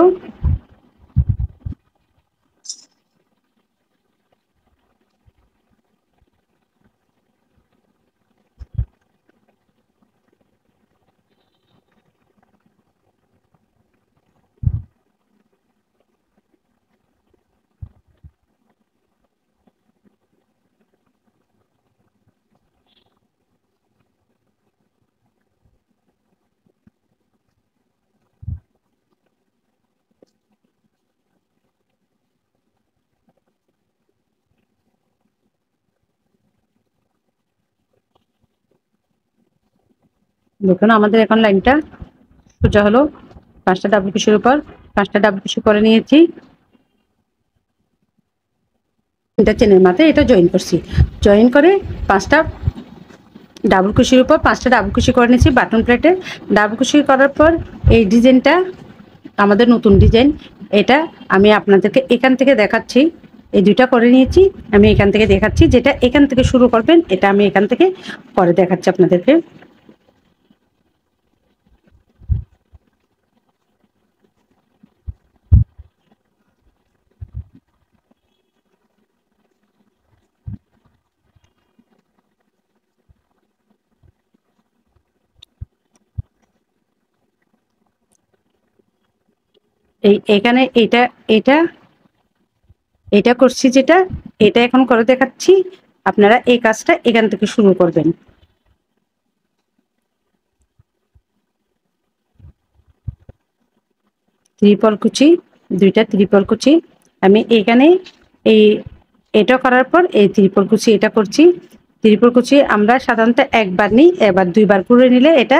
দেখুন আমাদের এখন লাইনটা সোজা হলো। 5টা ডাবল কুশির উপর 5টা ডাবল কুশি করে নিয়েছি। এটা চেনের মাথায় এটা জয়েন করছি, জয়েন করে 5টা ডাবল কুশির উপর 5টা ডাবল কুশি করে নিয়েছি বাটন প্লেটে। ডাবল কুশি করার পর এই ডিজাইনটা আমাদের নতুন ডিজাইন, এটা আমি আপনাদেরকে এখান থেকে দেখাচ্ছি। এই 2টা করে নিয়েছি, আমি এখান থেকে দেখাচ্ছি। যেটা এখান থেকে শুরু করবেন এটা আমি এখান থেকে করে দেখাচ্ছি আপনাদেরকে। এখানে এটা এটা এটা করছি, যেটা এটা এখন করে দেখাচ্ছি। আপনারা এই কাজটা এখান থেকে শুরু করবেন। ত্রিপল কুচি, 2টা ত্রিপল কুচি আমি এখানে এই এটা করার পর এই ত্রিপল কুচি এটা করছি। ত্রিপল কুচি আমরা সাধারণত একবার নিই, এবার 2বার করে নিলে এটা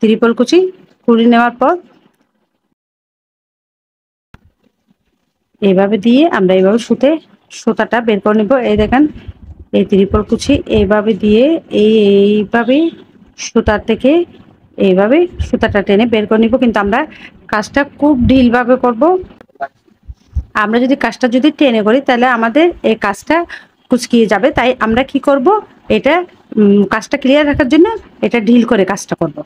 ত্রিপল কুচি করে নেওয়ার পর এইভাবে দিয়ে আমরা এইভাবে সুতাটা বের করে নেব। এই দেখেন এই ত্রিপল কুচি এইভাবে দিয়ে এইভাবে সুতার থেকে এইভাবে সুতাটা টেনে বের করে নিব। কিন্তু আমরা কাজটা খুব ঢিল ভাবে করব। আমরা যদি কাজটা যদি টেনে করি তাহলে আমাদের এই কাজটা কুচকিয়ে যাবে। তাই আমরা কি করব, এটা কাজটা ক্লিয়ার রাখার জন্য এটা ঢিল করে কাজটা করব।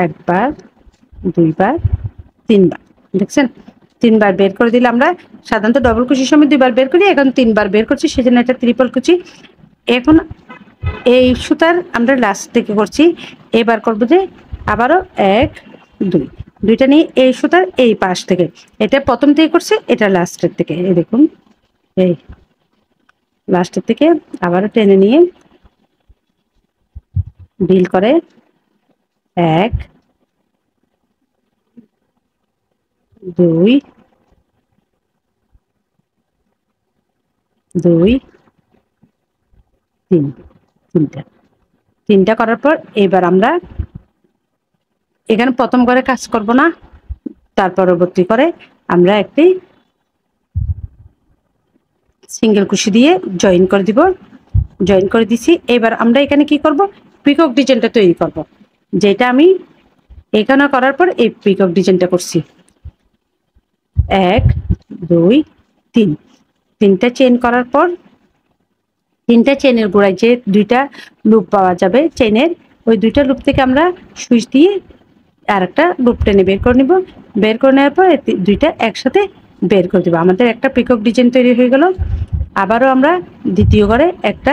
একবার, 2বার, 3বার, দেখছেন 3বার বের করে দিলে। আমরা সাধারণত ডবল কুচির সময় 2বার বের করি, এখন 3বার বের করছি, সেজন্য এটা ত্রিপল কুচি। এখন এই সুতার আমরা লাস্ট থেকে করছি, এবার করব যে আবারও 1 2, 2টা নিয়ে এই সুতার এই পাশ থেকে, এটা প্রথম থেকে করছে, এটা লাস্টের থেকে। এই দেখুন এই লাস্টের থেকে আবারও টেনে নিয়ে ঢিল করে 1 2 2 3 তিনটা তিনটা করার পর এবার আমরা এখানে প্রথম ঘরে কাজ করব না, তার পরবর্তী করে আমরা একটি সিঙ্গেল কুশি দিয়ে জয়েন করে দিব। জয়েন করে দিছি। এবার আমরা এখানে কি করব, পিকক ডিজাইনটা তৈরি করব, যেটা আমি এখানে করার পর এই পিকক ডিজাইনটা করছি। 1 2 3 তিনটা চেইন করার পর তিনটা চেইনের গোড়ায় যে দুইটা লুপ পাওয়া যাবে চেইনের, ওই দুইটা লুপ থেকে আমরা সুইচ দিয়ে আরেকটা লুপ টেনে বের করে নিব। বের করে নেওয়ার পর দুইটা একসাথে বের করে দেবো। আমাদের একটা পিকক ডিজাইন তৈরি হয়ে গেল। আবারও আমরা দ্বিতীয় ঘরে একটা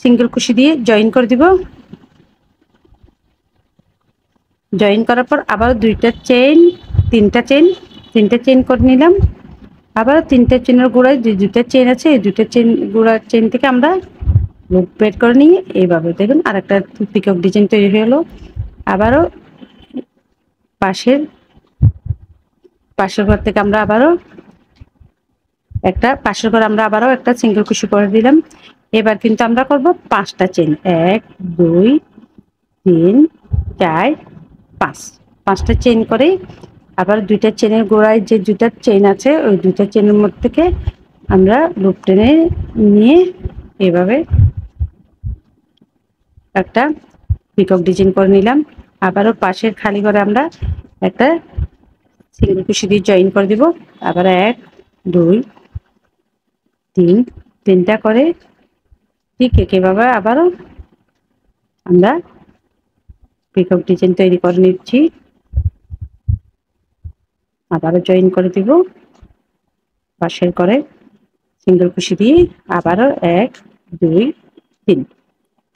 সিঙ্গেল কুশি দিয়ে জয়েন করে দিব। জয়েন করার পর আবার দুইটা চেইন, তিনটা চেইন করে নিলাম। আবার তিনটা চেনের গোড়ায় যে দুইটা চেইন আছে, এই দুইটা চেইন গোড়ার চেইন থেকে আমরা লুপ বের করে নিয়ে এইভাবে দেখুন আরেকটা পিকক ডিজাইন তৈরি হয়ে গেল। আবারও পাশের ঘর থেকে আমরা আবারও একটা সিঙ্গেল কুশি করে দিলাম। এবার কিন্তু আমরা করব 5টা চেইন, 1 2 3 4 5, 5টা চেইন করে আবার দুইটা চেনের গোড়ায় যে দুইটা চেইন আছে, ওই দুইটা চেনের মধ্যে থেকে আমরা লুপ টেনে নিয়ে এভাবে একটা পিকক ডিজাইন করে নিলাম। আবারও পাশের খালি ঘরে আমরা একটা সিঙ্গেল কুশি দিয়ে জয়েন করে দিব। আবার 1 2 3 তিনটা করে ঠিক একইভাবে আবারও আমরা পিকক ডিজাইন তৈরি করে নিচ্ছি। আবারও জয়েন করে দিব পাশের ঘরে সিঙ্গেল কুশি দিয়ে। আবারও 1 2 3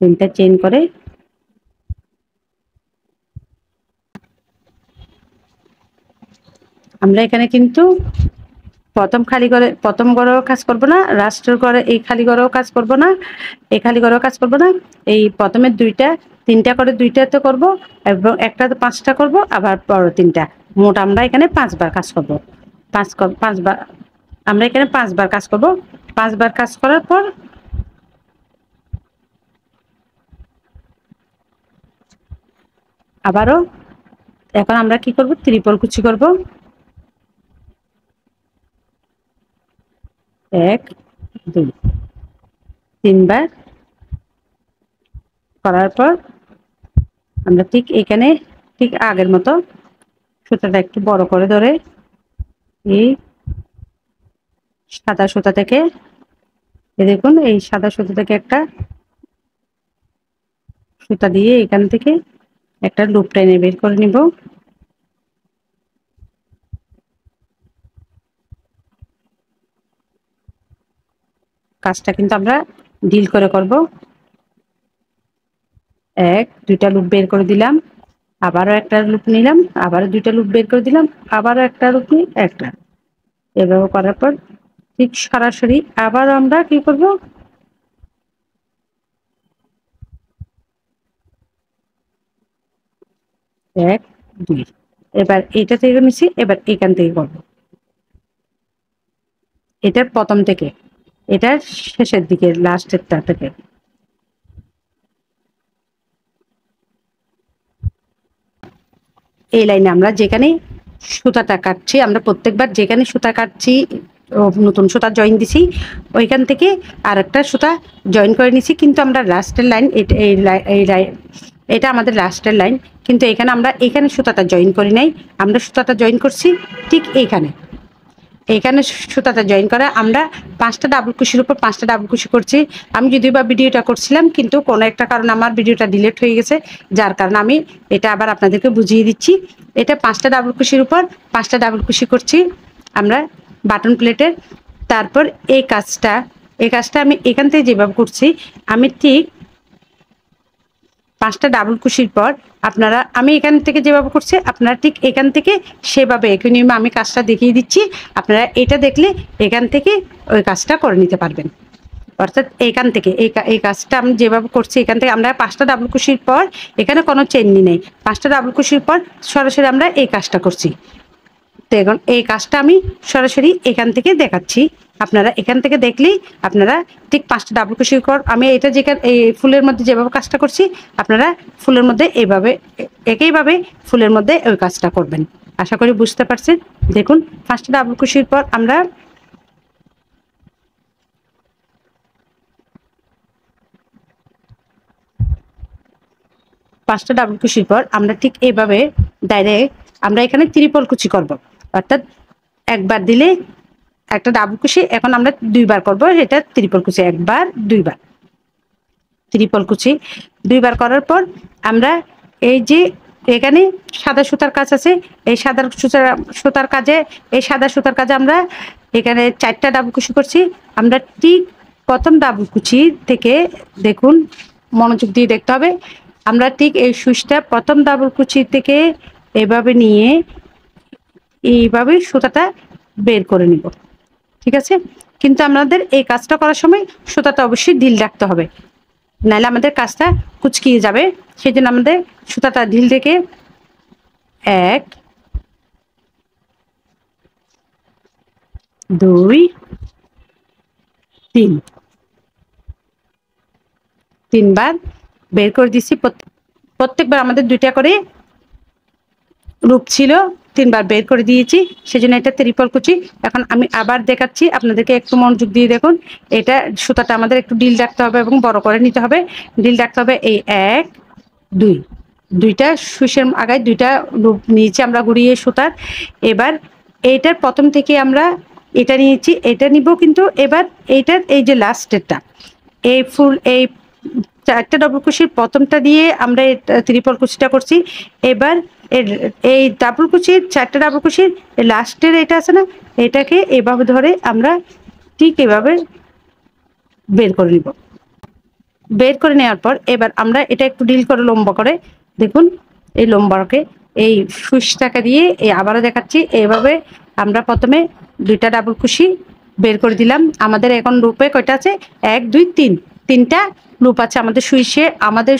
তিনটা চেইন করে আমরা এখানে কিন্তু প্রথম ঘরেও কাজ করব না, লাস্টের ঘরে এই খালি ঘরেও কাজ করব না, এই প্রথমের তিনটা করে দুইটাতে করব এবং একটাতে 5টা করব, আবার পর তিনটা, মোট আমরা এখানে 5বার কাজ করব। 5বার আমরা এখানে 5বার কাজ করব। 5বার কাজ করার পর আবারও এখন আমরা কি করব, ত্রিপল কুচি করব। 1 2 3বার করার পর আমরা ঠিক এখানে ঠিক আগের মতো সুতাটা একটু বড় করে ধরে এই সাদা সুতা থেকে দেখুন এই সাদা সুতা থেকে একটা সুতা দিয়ে এখান থেকে একটা লুপ টেনে বের করে নিব। কাজটা কিন্তু আমরা ডিল করে করব। দুইটা লুপ বের করে দিলাম, আবারও একটা লুপ নিলাম, আবারও দুইটা লুপ বের করে দিলাম, আবারও একটা লুপ নিয়ে একটা, এভাবে করার পর ঠিক সরাসরি আবার আমরা কি করব, 1 2 এবার এটা থেকে নিচ্ছি, এবার এখান থেকে করব। এটা প্রথম থেকে, এটা শেষের দিকে লাস্টেরটা থেকে। এই লাইনে আমরা যেখানে সুতাটা কাটছি, আমরা প্রত্যেকবার যেখানে সুতা কাটছি নতুন সুতা জয়েন দিছি, ওইখান থেকে আর একটা সুতা জয়েন করে নিছি। কিন্তু আমরা লাস্টের লাইন এটা আমাদের লাস্টের লাইন, কিন্তু এখানে সুতাটা জয়েন করি নাই, আমরা সুতাটা জয়েন করছি ঠিক এইখানে সুতাটা জয়েন করে আমরা 5টা ডাবল কুশির উপর 5টা ডাবল কুশি করছি। আমি যদিও বা ভিডিওটা করছিলাম, কিন্তু কোনো একটা কারণে আমার ভিডিওটা ডিলিট হয়ে গেছে, যার কারণে আমি এটা আবার আপনাদেরকে বুঝিয়ে দিচ্ছি। এটা 5টা ডাবল কুশির উপর 5টা ডাবল কুশি করছি আমরা বাটন প্লেটের। তারপর এই কাজটা আমি এখান থেকে যেভাবে করছি, আমি ঠিক 5টা ডাবল কুশির পর আমি এখান থেকে যেভাবে করছি, আপনারা ঠিক এখান থেকে সেভাবে এখানে আমি কাজটা দেখিয়ে দিচ্ছি। আপনারা এটা দেখলে এখান থেকে ওই কাজটা করে নিতে পারবেন। অর্থাৎ এখান থেকে এই কাজটা আমি যেভাবে করছি, এখান থেকে আমরা 5টা ডাবল কুশির পর এখানে কোনো চেইন নেই, 5টা ডাবল কুশির পর সরাসরি আমরা এই কাজটা করছি। তো এখন এই কাজটা আমি সরাসরি এখান থেকে দেখাচ্ছি, আপনারা এখান থেকে দেখলেই আপনারা ঠিক 5টা ডাবল কুশি কর আমি এটা যেখানে এই ফুলের মধ্যে যেভাবে কাজটা করছি আপনারা ফুলের মধ্যে এইভাবে একইভাবে ফুলের মধ্যে ওই কাজটা করবেন। আশা করি বুঝতে পারছেন। দেখুন 5টা ডাবল কুশির পর আমরা পাঁচটা ডাবল কুচির পর আমরা ঠিক এইভাবে ডাইরেক্ট আমরা এখানে ত্রিপল কুচি করব, অর্থাৎ একবার দিলে একটা ডাবল কুচি, এখন আমরা দুইবার করব, এটা ত্রিপল কুচি, একবার দুইবার ত্রিপল কুচি দুইবার করার পর আমরা এই যে এখানে সাদা সুতার কাজ আছে, এই সাদা সুতার কাজে এই সাদা সুতার কাজে আমরা এখানে 4টা ডাবল কুচি করছি। আমরা ঠিক প্রথম ডাবল কুচি থেকে দেখুন, মনোযোগ দিয়ে দেখতে হবে, আমরা ঠিক এই সুইচটা প্রথম ডাবল কুচি থেকে এভাবে নিয়ে এইভাবে সুতাটা বের করে নিব, ঠিক আছে। কিন্তু আমাদের এই কাজটা করার সময় সুতাটা অবশ্যই ঢিল রাখতে হবে, নাহলে আমাদের কাজটা কুচকিয়ে যাবে। সেই জন্য আমাদের সুতাটা ঢিল রেখে 1 2 3 তিনবার বের করে দিচ্ছি। প্রত্যেকবার আমাদের 2টা করে লুপ ছিল, 3বার বের করে দিয়েছি, সেজন্য এটা ত্রিপল কুচি। এখন আমি আবার দেখাচ্ছি আপনাদেরকে, একটু মনোযোগ দিয়ে দেখুন। এটা সুতাটা আমাদের একটু ঢিল রাখতে হবে এবং বড় করে নিতে হবে। ঢিল রাখতে হবে এই 1 2 দুইটা সুইচের আগায় 2টা লুপ নিয়েছি আমরা ঘুরিয়ে সুতার। এবার এইটার প্রথম থেকে আমরা এটা নিয়েছি, এটা নিব, কিন্তু এবার এইটার এই যে লাস্টেরটা এই ফুল এই 4টা ডাবল কুচির প্রথমটা দিয়ে আমরা ত্রিপল কুচিটা করছি। এবার এই ডাবল কুচির 4টা ডাবল কুচির লাস্টের এটা আছে না, এটাকে এভাবে ধরে আমরা ঠিক এভাবে বের করে নিব। বের করে নেওয়ার পর এবার আমরা এটা একটু ডিল করে লম্বা করে দেখুন, এই লম্বাকে এই সুইচটাকে দিয়ে এই আবারও দেখাচ্ছি, এইভাবে আমরা প্রথমে 2টা ডাবল কুচি বের করে দিলাম। আমাদের এখন লুপে কয়টা আছে, 1 2 3 3টা লুপ আছে আমাদের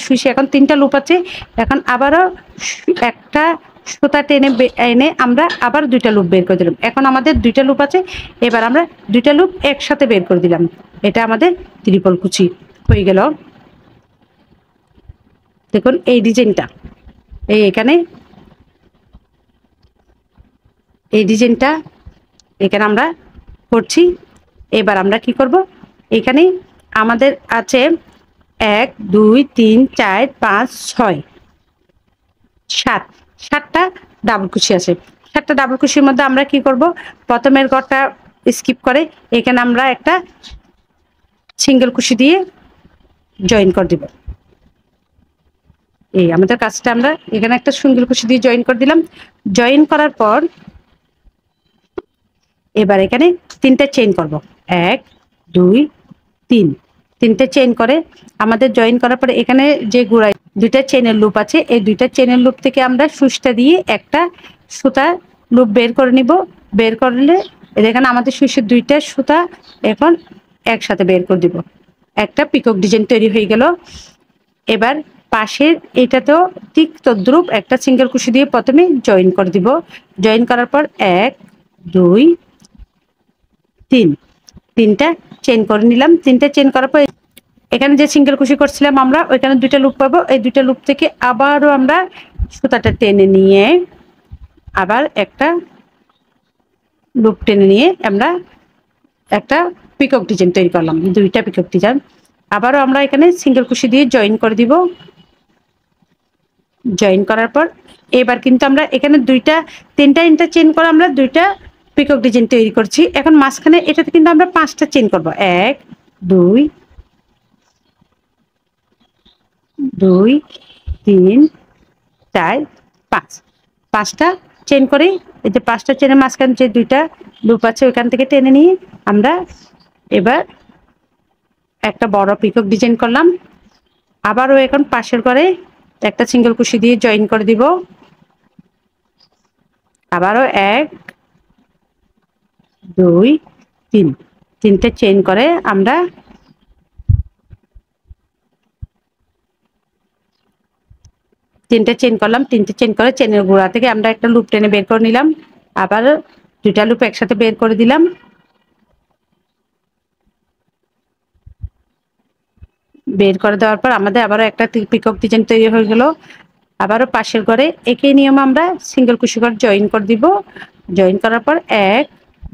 সুইচে। এখন 3টা লুপ আছে। এখন আবারও একটা সুতা টেনে এনে আমরা আবার 2টা লুপ বের করে দিলাম। এখন আমাদের 2টা লুপ আছে, এবার আমরা 2টা লুপ একসাথে বের করে দিলাম। এটা আমাদের ত্রিপল কুচি হয়ে গেল। দেখুন এই ডিজাইনটা এখানে এই ডিজাইনটা এখানে আমরা করছি। এবার আমরা কি করব, এখানে আমাদের আছে 1 2 3 4 5 6 7টা ডাবল কুচি আছে। 7টা ডাবল কুচির মধ্যে আমরা কি করব, প্রথমের ঘরটা স্কিপ করে এখানে আমরা একটা সিঙ্গেল কুচি দিয়ে জয়েন করে দিব। এই আমাদের কাজটা আমরা এখানে একটা সিঙ্গেল কুচি দিয়ে জয়েন করে দিলাম। জয়েন করার পর এবার এখানে 3টা চেইন করব, 1 2 3 3টে চেইন করে আমাদের জয়েন করার পরে এখানে যে গোড়ায় 2টা চেইনের লুপ আছে, এই 2টা চেইনের লুপ থেকে আমরা সুইচটা দিয়ে একটা সুতা লুপ বের করে নিব। বের করলে এখানে আমাদের সুইচের 2টা সুতা এখন একসাথে বের করে দিব, একটা পিকক ডিজাইন তৈরি হয়ে গেল। এবার পাশের এটাতেও ঠিক তদ্রুপ একটা সিঙ্গেল কুচি দিয়ে প্রথমে জয়েন করে দিব। জয়েন করার পর 1 2 3 3টা চেইন করে নিলাম। 3টা চেইন করার পর এখানে যে সিঙ্গেল কুচি করছিলাম আমরা, ওইখানে 2টা লুপ পাবো। এই 2টা লুপ থেকে আবারও আমরা সুতাটা টেনে নিয়ে আবার একটা লুপ টেনে নিয়ে আমরা একটা পিকক ডিজাইন তৈরি করলাম, 2টা পিকক ডিজাইন। আবারও আমরা এখানে সিঙ্গেল কুচি দিয়ে জয়েন করে দিব। জয়েন করার পর এবার কিন্তু আমরা এখানে 3টা ইন্টারচেইন করে আমরা 2টা পিকক ডিজাইন তৈরি করছি। এখন মাঝখানে এটাতে কিন্তু আমরা 5টা চেইন করব, 1 2 2 3 4 5 5টা চেইন করে এই যে 5টা চেইনের মাঝখানে যে 2টা লুপ আছে ওইখান থেকে টেনে নিয়ে আমরা এবার একটা বড় পিকক ডিজাইন করলাম। আবারও এখন পাশের ঘরে একটা সিঙ্গেল কুচি দিয়ে জয়েন করে দিব। আবারও 1 2 3 3টে চেইন করে আমরা তিনটে চেইন করলাম। 3টে চেইন করে চেইনের গোড়া থেকে আমরা একটা লুপ টেনে বের করে নিলাম। আবার দুইটা লুপ একসাথে বের করে দিলাম। বের করে দেওয়ার পর আমাদের আবারও একটা পিকক ডিজাইন তৈরি হয়ে গেল। আবারও পাশের ঘরে একই নিয়ম আমরা সিঙ্গেল কুশি করে জয়েন করে দিব। জয়েন করার পর 1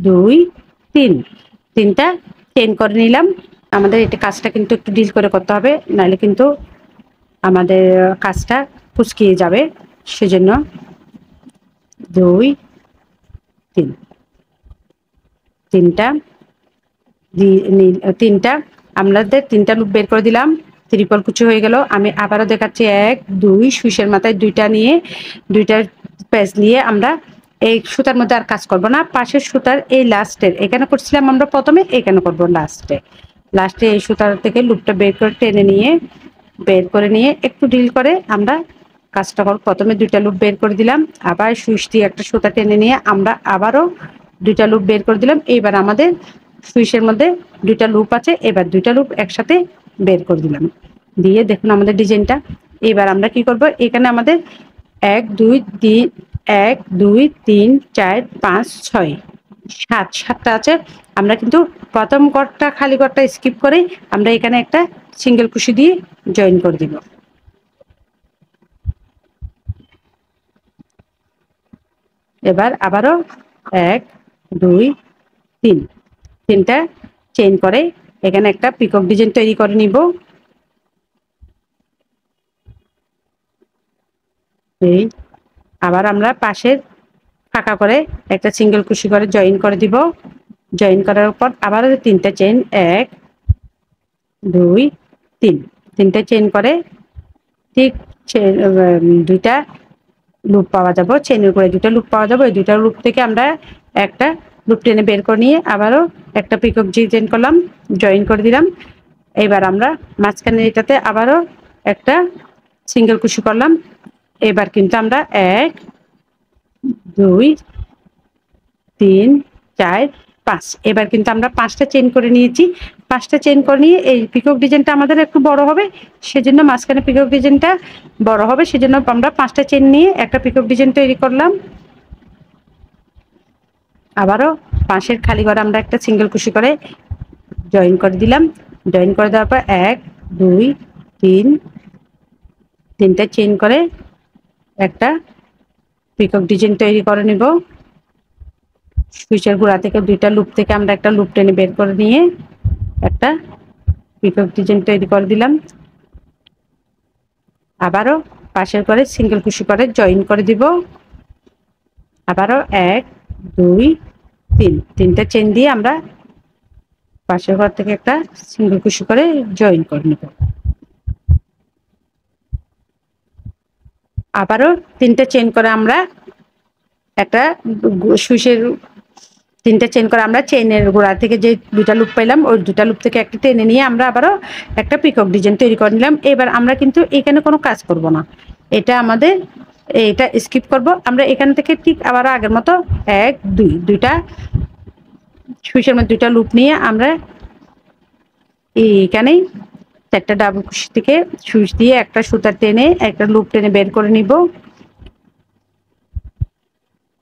2 3 তিনটা চেইন করে নিলাম। আমাদের এটা কাজটা কিন্তু একটু ডিল করে করতে হবে, নাহলে কিন্তু আমাদের কাজটা কুচকিয়ে যাবে। সেজন্য 2 3 তিনটা তিনটা আমাদের তিনটা লুপ বের করে দিলাম। ত্রিপল কুচি হয়ে গেল। আমি আবারও দেখাচ্ছি 1 2 সুইচের মাথায় দুইটা নিয়ে দুইটা প্যাচ নিয়ে আমরা এই সুতার মধ্যে আর কাজ করব না। পাশের সুতার এই লাস্টের এখানে করছিলাম আমরা প্রথমে, এখানে করব লাস্টে। লাস্টে এই সুতার থেকে লুপটা বের করে টেনে নিয়ে বের করে নিয়ে একটু ডিল করে আমরা কাজটা করব। প্রথমে দুইটা লুপ বের করে দিলাম, আবার সুইচ দিয়ে একটা সুতা টেনে নিয়ে আমরা আবারও দুইটা লুপ বের করে দিলাম। এইবার আমাদের সুইচের মধ্যে দুইটা লুপ আছে, এবার দুইটা লুপ একসাথে বের করে দিলাম। দিয়ে দেখুন আমাদের ডিজাইনটা। এবার আমরা কি করব, এখানে আমাদের 1 2 3 1 2 3 4 5 6 7 7টা আছে। আমরা কিন্তু প্রথম ঘরটা খালি ঘরটা স্কিপ করে আমরা এখানে একটা সিঙ্গেল কুশি দিয়ে জয়েন করে দিব। এবার আবারও 1 2 3 তিনটা চেইন করে এখানে একটা পিকক ডিজাইন তৈরি করে নিব। এই আবার আমরা পাশের ফাঁকা করে একটা সিঙ্গেল কুশি করে জয়েন করে দিব। জয়েন করার পর আবারও তিনটা চেইন 1 2 3 তিনটা চেইন করে ঠিক দুইটা লুপ পাওয়া যাবে, চেনের উপরে দুটা লুপ পাওয়া যাবে। ওই দুটা লুপ থেকে আমরা একটা লুপ টেনে বের করে নিয়ে আবারও একটা পিকক ডিজাইন করলাম, জয়েন করে দিলাম। এবার আমরা মাঝখানে এটাতে আবারও একটা সিঙ্গেল কুশি করলাম। এবার কিন্তু আমরা 1 2 3 4 5 এবার কিন্তু আমরা 5টা চেইন করে নিয়েছি। 5টা চেইন করে নিয়ে এই পিকক ডিজাইনটা আমাদের একটু বড় হবে, সেজন্য মাঝখানে পিকক ডিজাইনটা বড় হবে, সেজন্য আমরা 5টা চেইন নিয়ে একটা পিকক ডিজাইন তৈরি করলাম। আবারও পাশের খালি ঘরে আমরা একটা সিঙ্গেল কুশি করে জয়েন করে দিলাম। জয়েন করে দেওয়ার পর 1 2 3 তিনটা চেইন করে একটা পিকক ডিজাইন তৈরি করে নিব। সুইচের গোড়া থেকে দুইটা লুপ থেকে আমরা একটা লুপ টেনে বের করে নিয়ে একটা পিকক ডিজাইন তৈরি করে দিলাম। আবারও পাশের করে সিঙ্গেল কুশি করে জয়েন করে দিব। আবারও 1 2 3 তিনটা চেইন দিয়ে আমরা পাশের ঘর থেকে একটা সিঙ্গেল কুশি করে জয়েন করে নেব। আবারও তিনটা চেইন করে আমরা একটা সুইচের তিনটা চেইন করে আমরা চেইনের গোড়া থেকে যে দুটা লুপ পাইলাম ওই দুটা লুপ থেকে একটা টেনে নিয়ে আমরা আবারও একটা পিকক ডিজাইন তৈরি করে নিলাম। এবার আমরা কিন্তু এখানে কোনো কাজ করব না, এটা আমাদের এটা স্কিপ করব। আমরা এখান থেকে ঠিক আবারও আগের মতো 1 2 দুইটা সুইচের মধ্যে দুইটা লুপ নিয়ে আমরা এইখানেই একটা ডাবল কুশি থেকে সুইচ দিয়ে একটা সুতা টেনে একটা লুপ টেনে বের করে নিব।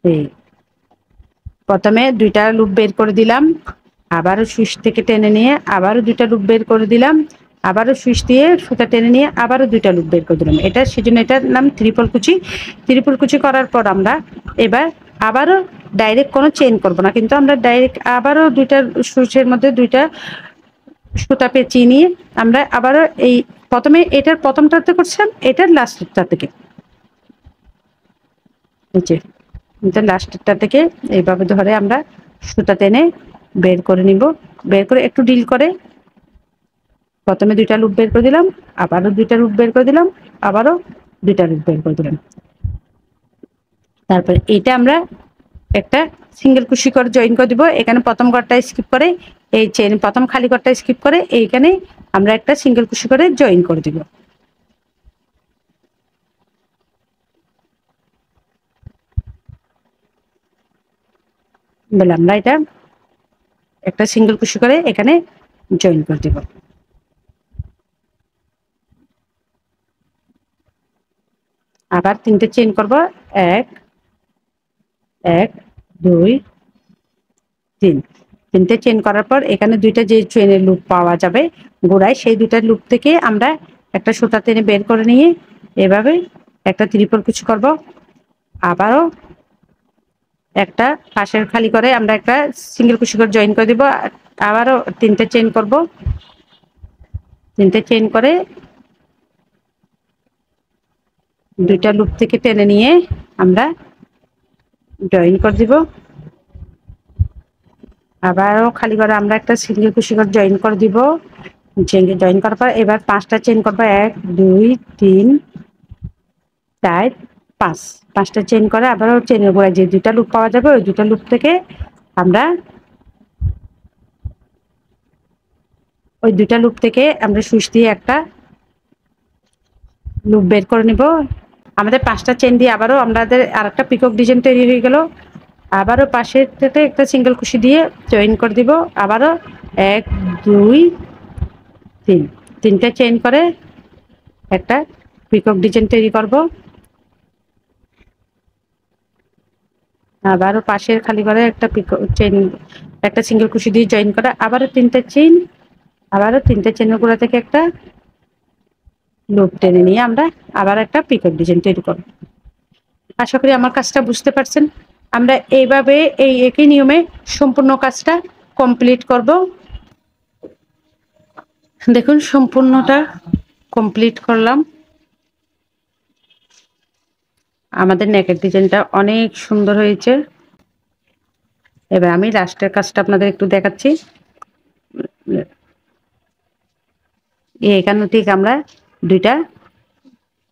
এই প্রথমে দুইটা লুপ বের করে দিলাম, আবারও সুইচ থেকে টেনে নিয়ে আবারও দুইটা লুপ বের করে দিলাম, আবারও সুইচ দিয়ে সুতা টেনে নিয়ে আবারও দুইটা লুপ বের করে দিলাম। এটা সেজন্য এটার নাম ত্রিপল কুচি। ত্রিপল কুচি করার পর আমরা এবার আবারও ডাইরেক্ট কোনো চেইন করব না, কিন্তু আমরা ডাইরেক্ট আবারও দুইটা সুইচের মধ্যে দুইটা সুতা পেঁচিয়ে নিয়ে আমরা আবারও এই প্রথমে এটার প্রথমটাতে করছিলাম, এটার লাস্টটা থেকে নিচে এটা লাস্টটা থেকে এইভাবে ধরে আমরা সুতা টেনে বের করে নিব। বের করে একটু ডিল করে প্রথমে দুইটা লুপ বের করে দিলাম, আবারও দুইটা লুপ বের করে দিলাম, আবারও দুইটা লুপ বের করে দিলাম। তারপরে এটা আমরা একটা সিঙ্গেল কুশি করে জয়েন করে দিব। এখানে প্রথম ঘরটা স্কিপ করে এই চেন প্রথম খালি ঘরটা স্কিপ করে এইখানে আমরা একটা সিঙ্গেল কুশি করে জয়েন করে দিব। বলে আমরা এটা একটা সিঙ্গেল কুশি করে এখানে জয়েন করে দিব। আবার তিনটে চেইন করব, 1 1 2 3 তিনটে চেন করার পর এখানে দুইটা যে চেনের লুপ পাওয়া যাবে গোড়ায়, সেই দুইটা লুপ থেকে আমরা একটা সুতা টেনে বের করে নিয়ে এভাবে একটা ত্রিপল কুচি করব। আবারও একটা পাশের খালি করে আমরা একটা সিঙ্গেল কুচি করে জয়েন করে দিব। আবারও তিনটে চেন করব। তিনটে চেন করে দুইটা লুপ থেকে টেনে নিয়ে আমরা জয়েন করে দিব। আবারও খালি করে আমরা একটা সিঙ্গেল কুচি করে জয়েন করে দিব। জয়েন করার পর এবার 5টা চেন করবো। 1 2 3 4 5। 5টা চেন করে আবারও চেনের গোড়ায় যে দুইটা লুপ পাওয়া যাবে ওই দুটো লুপ থেকে আমরা সুইচ দিয়ে একটা লুপ বের করে নিব। আমাদের 5টা চেন দিয়ে আবারও আমাদের আরেকটা পিকক ডিজাইন তৈরি হয়ে গেল। আবারও পাশের থেকে একটা সিঙ্গেল কুশি দিয়ে জয়েন করে দিব। আবারও 1 2 3। তিনটা চেন করে একটা পিকক ডিজাইন তৈরি করব। আবারও পাশের খালি করে একটা পিকক চেন একটা সিঙ্গেল কুশি দিয়ে জয়েন করা। আবারও তিনটা চেন, আবারও তিনটা চেনের গোড়া থেকে একটা লুপ টেনে নিয়ে আমরা আবার একটা পিকক ডিজাইন তৈরি করব। আশা করি আমার কাজটা বুঝতে পারছেন। আমরা এইভাবে এই একই নিয়মে সম্পূর্ণ কাজটা কমপ্লিট করব। দেখুন সম্পূর্ণটা কমপ্লিট করলাম। আমাদের নেকের ডিজাইনটা অনেক সুন্দর হয়েছে। এবার আমি লাস্টের কাজটা আপনাদের একটু দেখাচ্ছি। এখানে ঠিক আমরা দুইটা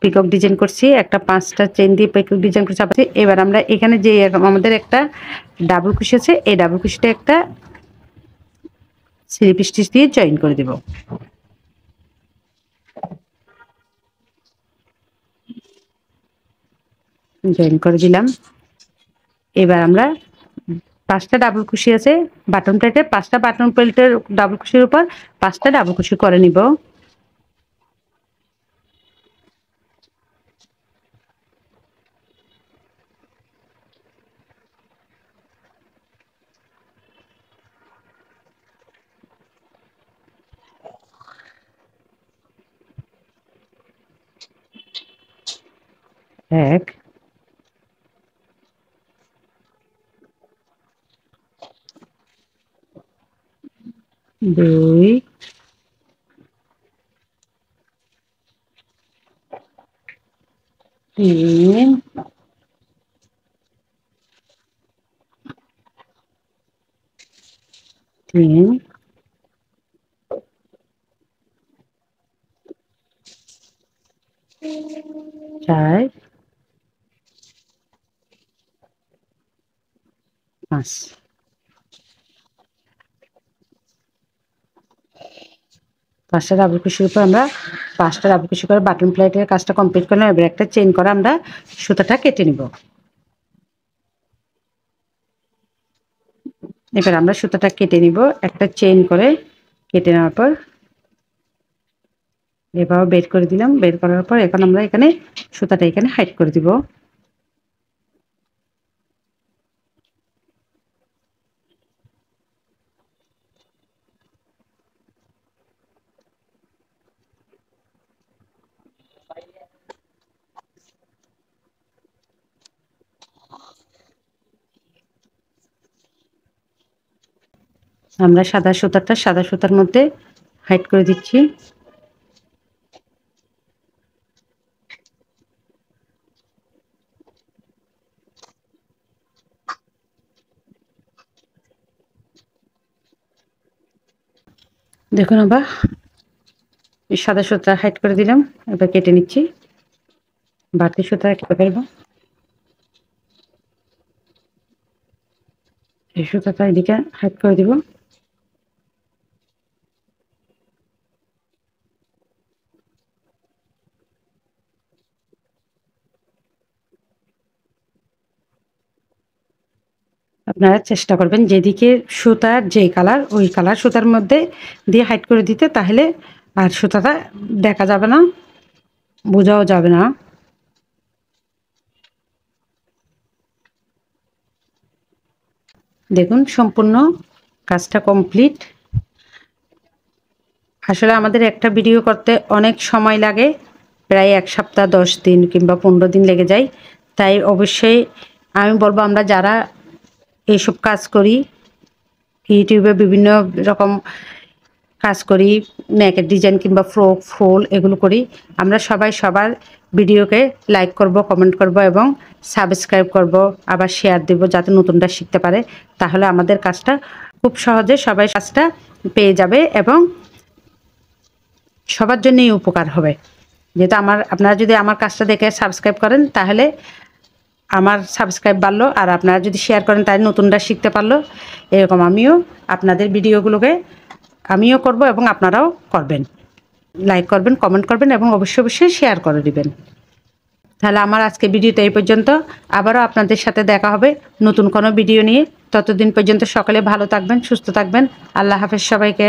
পিকক ডিজাইন করছি, একটা 5টা চেন দিয়ে পিকক ডিজাইন করছি। এবার আমরা এখানে যে আমাদের একটা ডাবল কুশি আছে, এই ডাবল কুশিটা একটা স্লিপ স্টিচ দিয়ে জয়েন করে দেব। জয়েন করে দিলাম। এবার আমরা 5টা ডাবল কুশি আছে বাটন প্লেটে, 5টা বাটন প্লেটের ডাবল কুশির উপর 5টা ডাবল কুশি করে নিব। এক, দুই, তিন, তিন, চার, 5। 5টা ডাবল কুশির উপর আমরা 5টা ডাবল কুশি করে বাটন প্লেটের কাজটা কমপ্লিট করলাম। এবার একটা চেন করে আমরা সুতাটা কেটে নিব। এবার আমরা সুতাটা কেটে নিব একটা চেন করে। কেটে নেওয়ার পর এভাবে বের করে দিলাম। বের করার পর এখন আমরা এখানে সুতাটা এখানে হাইড করে দিব। আমরা সাদা সুতার মধ্যে হাইড করে দিচ্ছি। দেখুন আবার সাদা সুতা হাইড করে দিলাম। এবার কেটে নিচ্ছি। বাড়তি সুতা কেটে ফেলবো। এই সুতাটা এদিকে হাইড করে দিব। আপনারা চেষ্টা করবেন যেদিকে সুতার যে কালার ওই কালার সুতার মধ্যে দিয়ে হাইড করে দিতে, তাহলে আর সুতাটা দেখা যাবে না, বোঝাও যাবে না। দেখুন সম্পূর্ণ কাজটা কমপ্লিট। আসলে আমাদের একটা ভিডিও করতে অনেক সময় লাগে, প্রায় 1 সপ্তাহ 10 দিন কিংবা 15 দিন লেগে যায়। তাই অবশ্যই আমি বলবো, আমরা যারা এইসব কাজ করি, ইউটিউবে বিভিন্ন রকম কাজ করি, নেকের ডিজাইন কিংবা ফ্রক ফুল এগুলো করি, আমরা সবাই সবার ভিডিওকে লাইক করব, কমেন্ট করব এবং সাবস্ক্রাইব করব, আবার শেয়ার দেব যাতে নতুনরা শিখতে পারে। তাহলে আমাদের কাজটা খুব সহজে সবাই কাজটা পেয়ে যাবে এবং সবার জন্যই উপকার হবে। যেহেতু আপনারা যদি আমার কাজটা দেখে সাবস্ক্রাইব করেন তাহলে আমার সাবস্ক্রাইব বাড়লো, আর আপনারা যদি শেয়ার করেন তাহলে নতুনরা শিখতে পারলো। এরকম আমিও আপনাদের ভিডিওগুলোকে আমিও করব এবং আপনারাও করবেন, লাইক করবেন, কমেন্ট করবেন এবং অবশ্যই অবশ্যই শেয়ার করে দিবেন। তাহলে আমার আজকে ভিডিওটা এই পর্যন্ত। আবারও আপনাদের সাথে দেখা হবে নতুন কোনো ভিডিও নিয়ে। ততদিন পর্যন্ত সকলে ভালো থাকবেন, সুস্থ থাকবেন। আল্লাহ হাফেজ সবাইকে।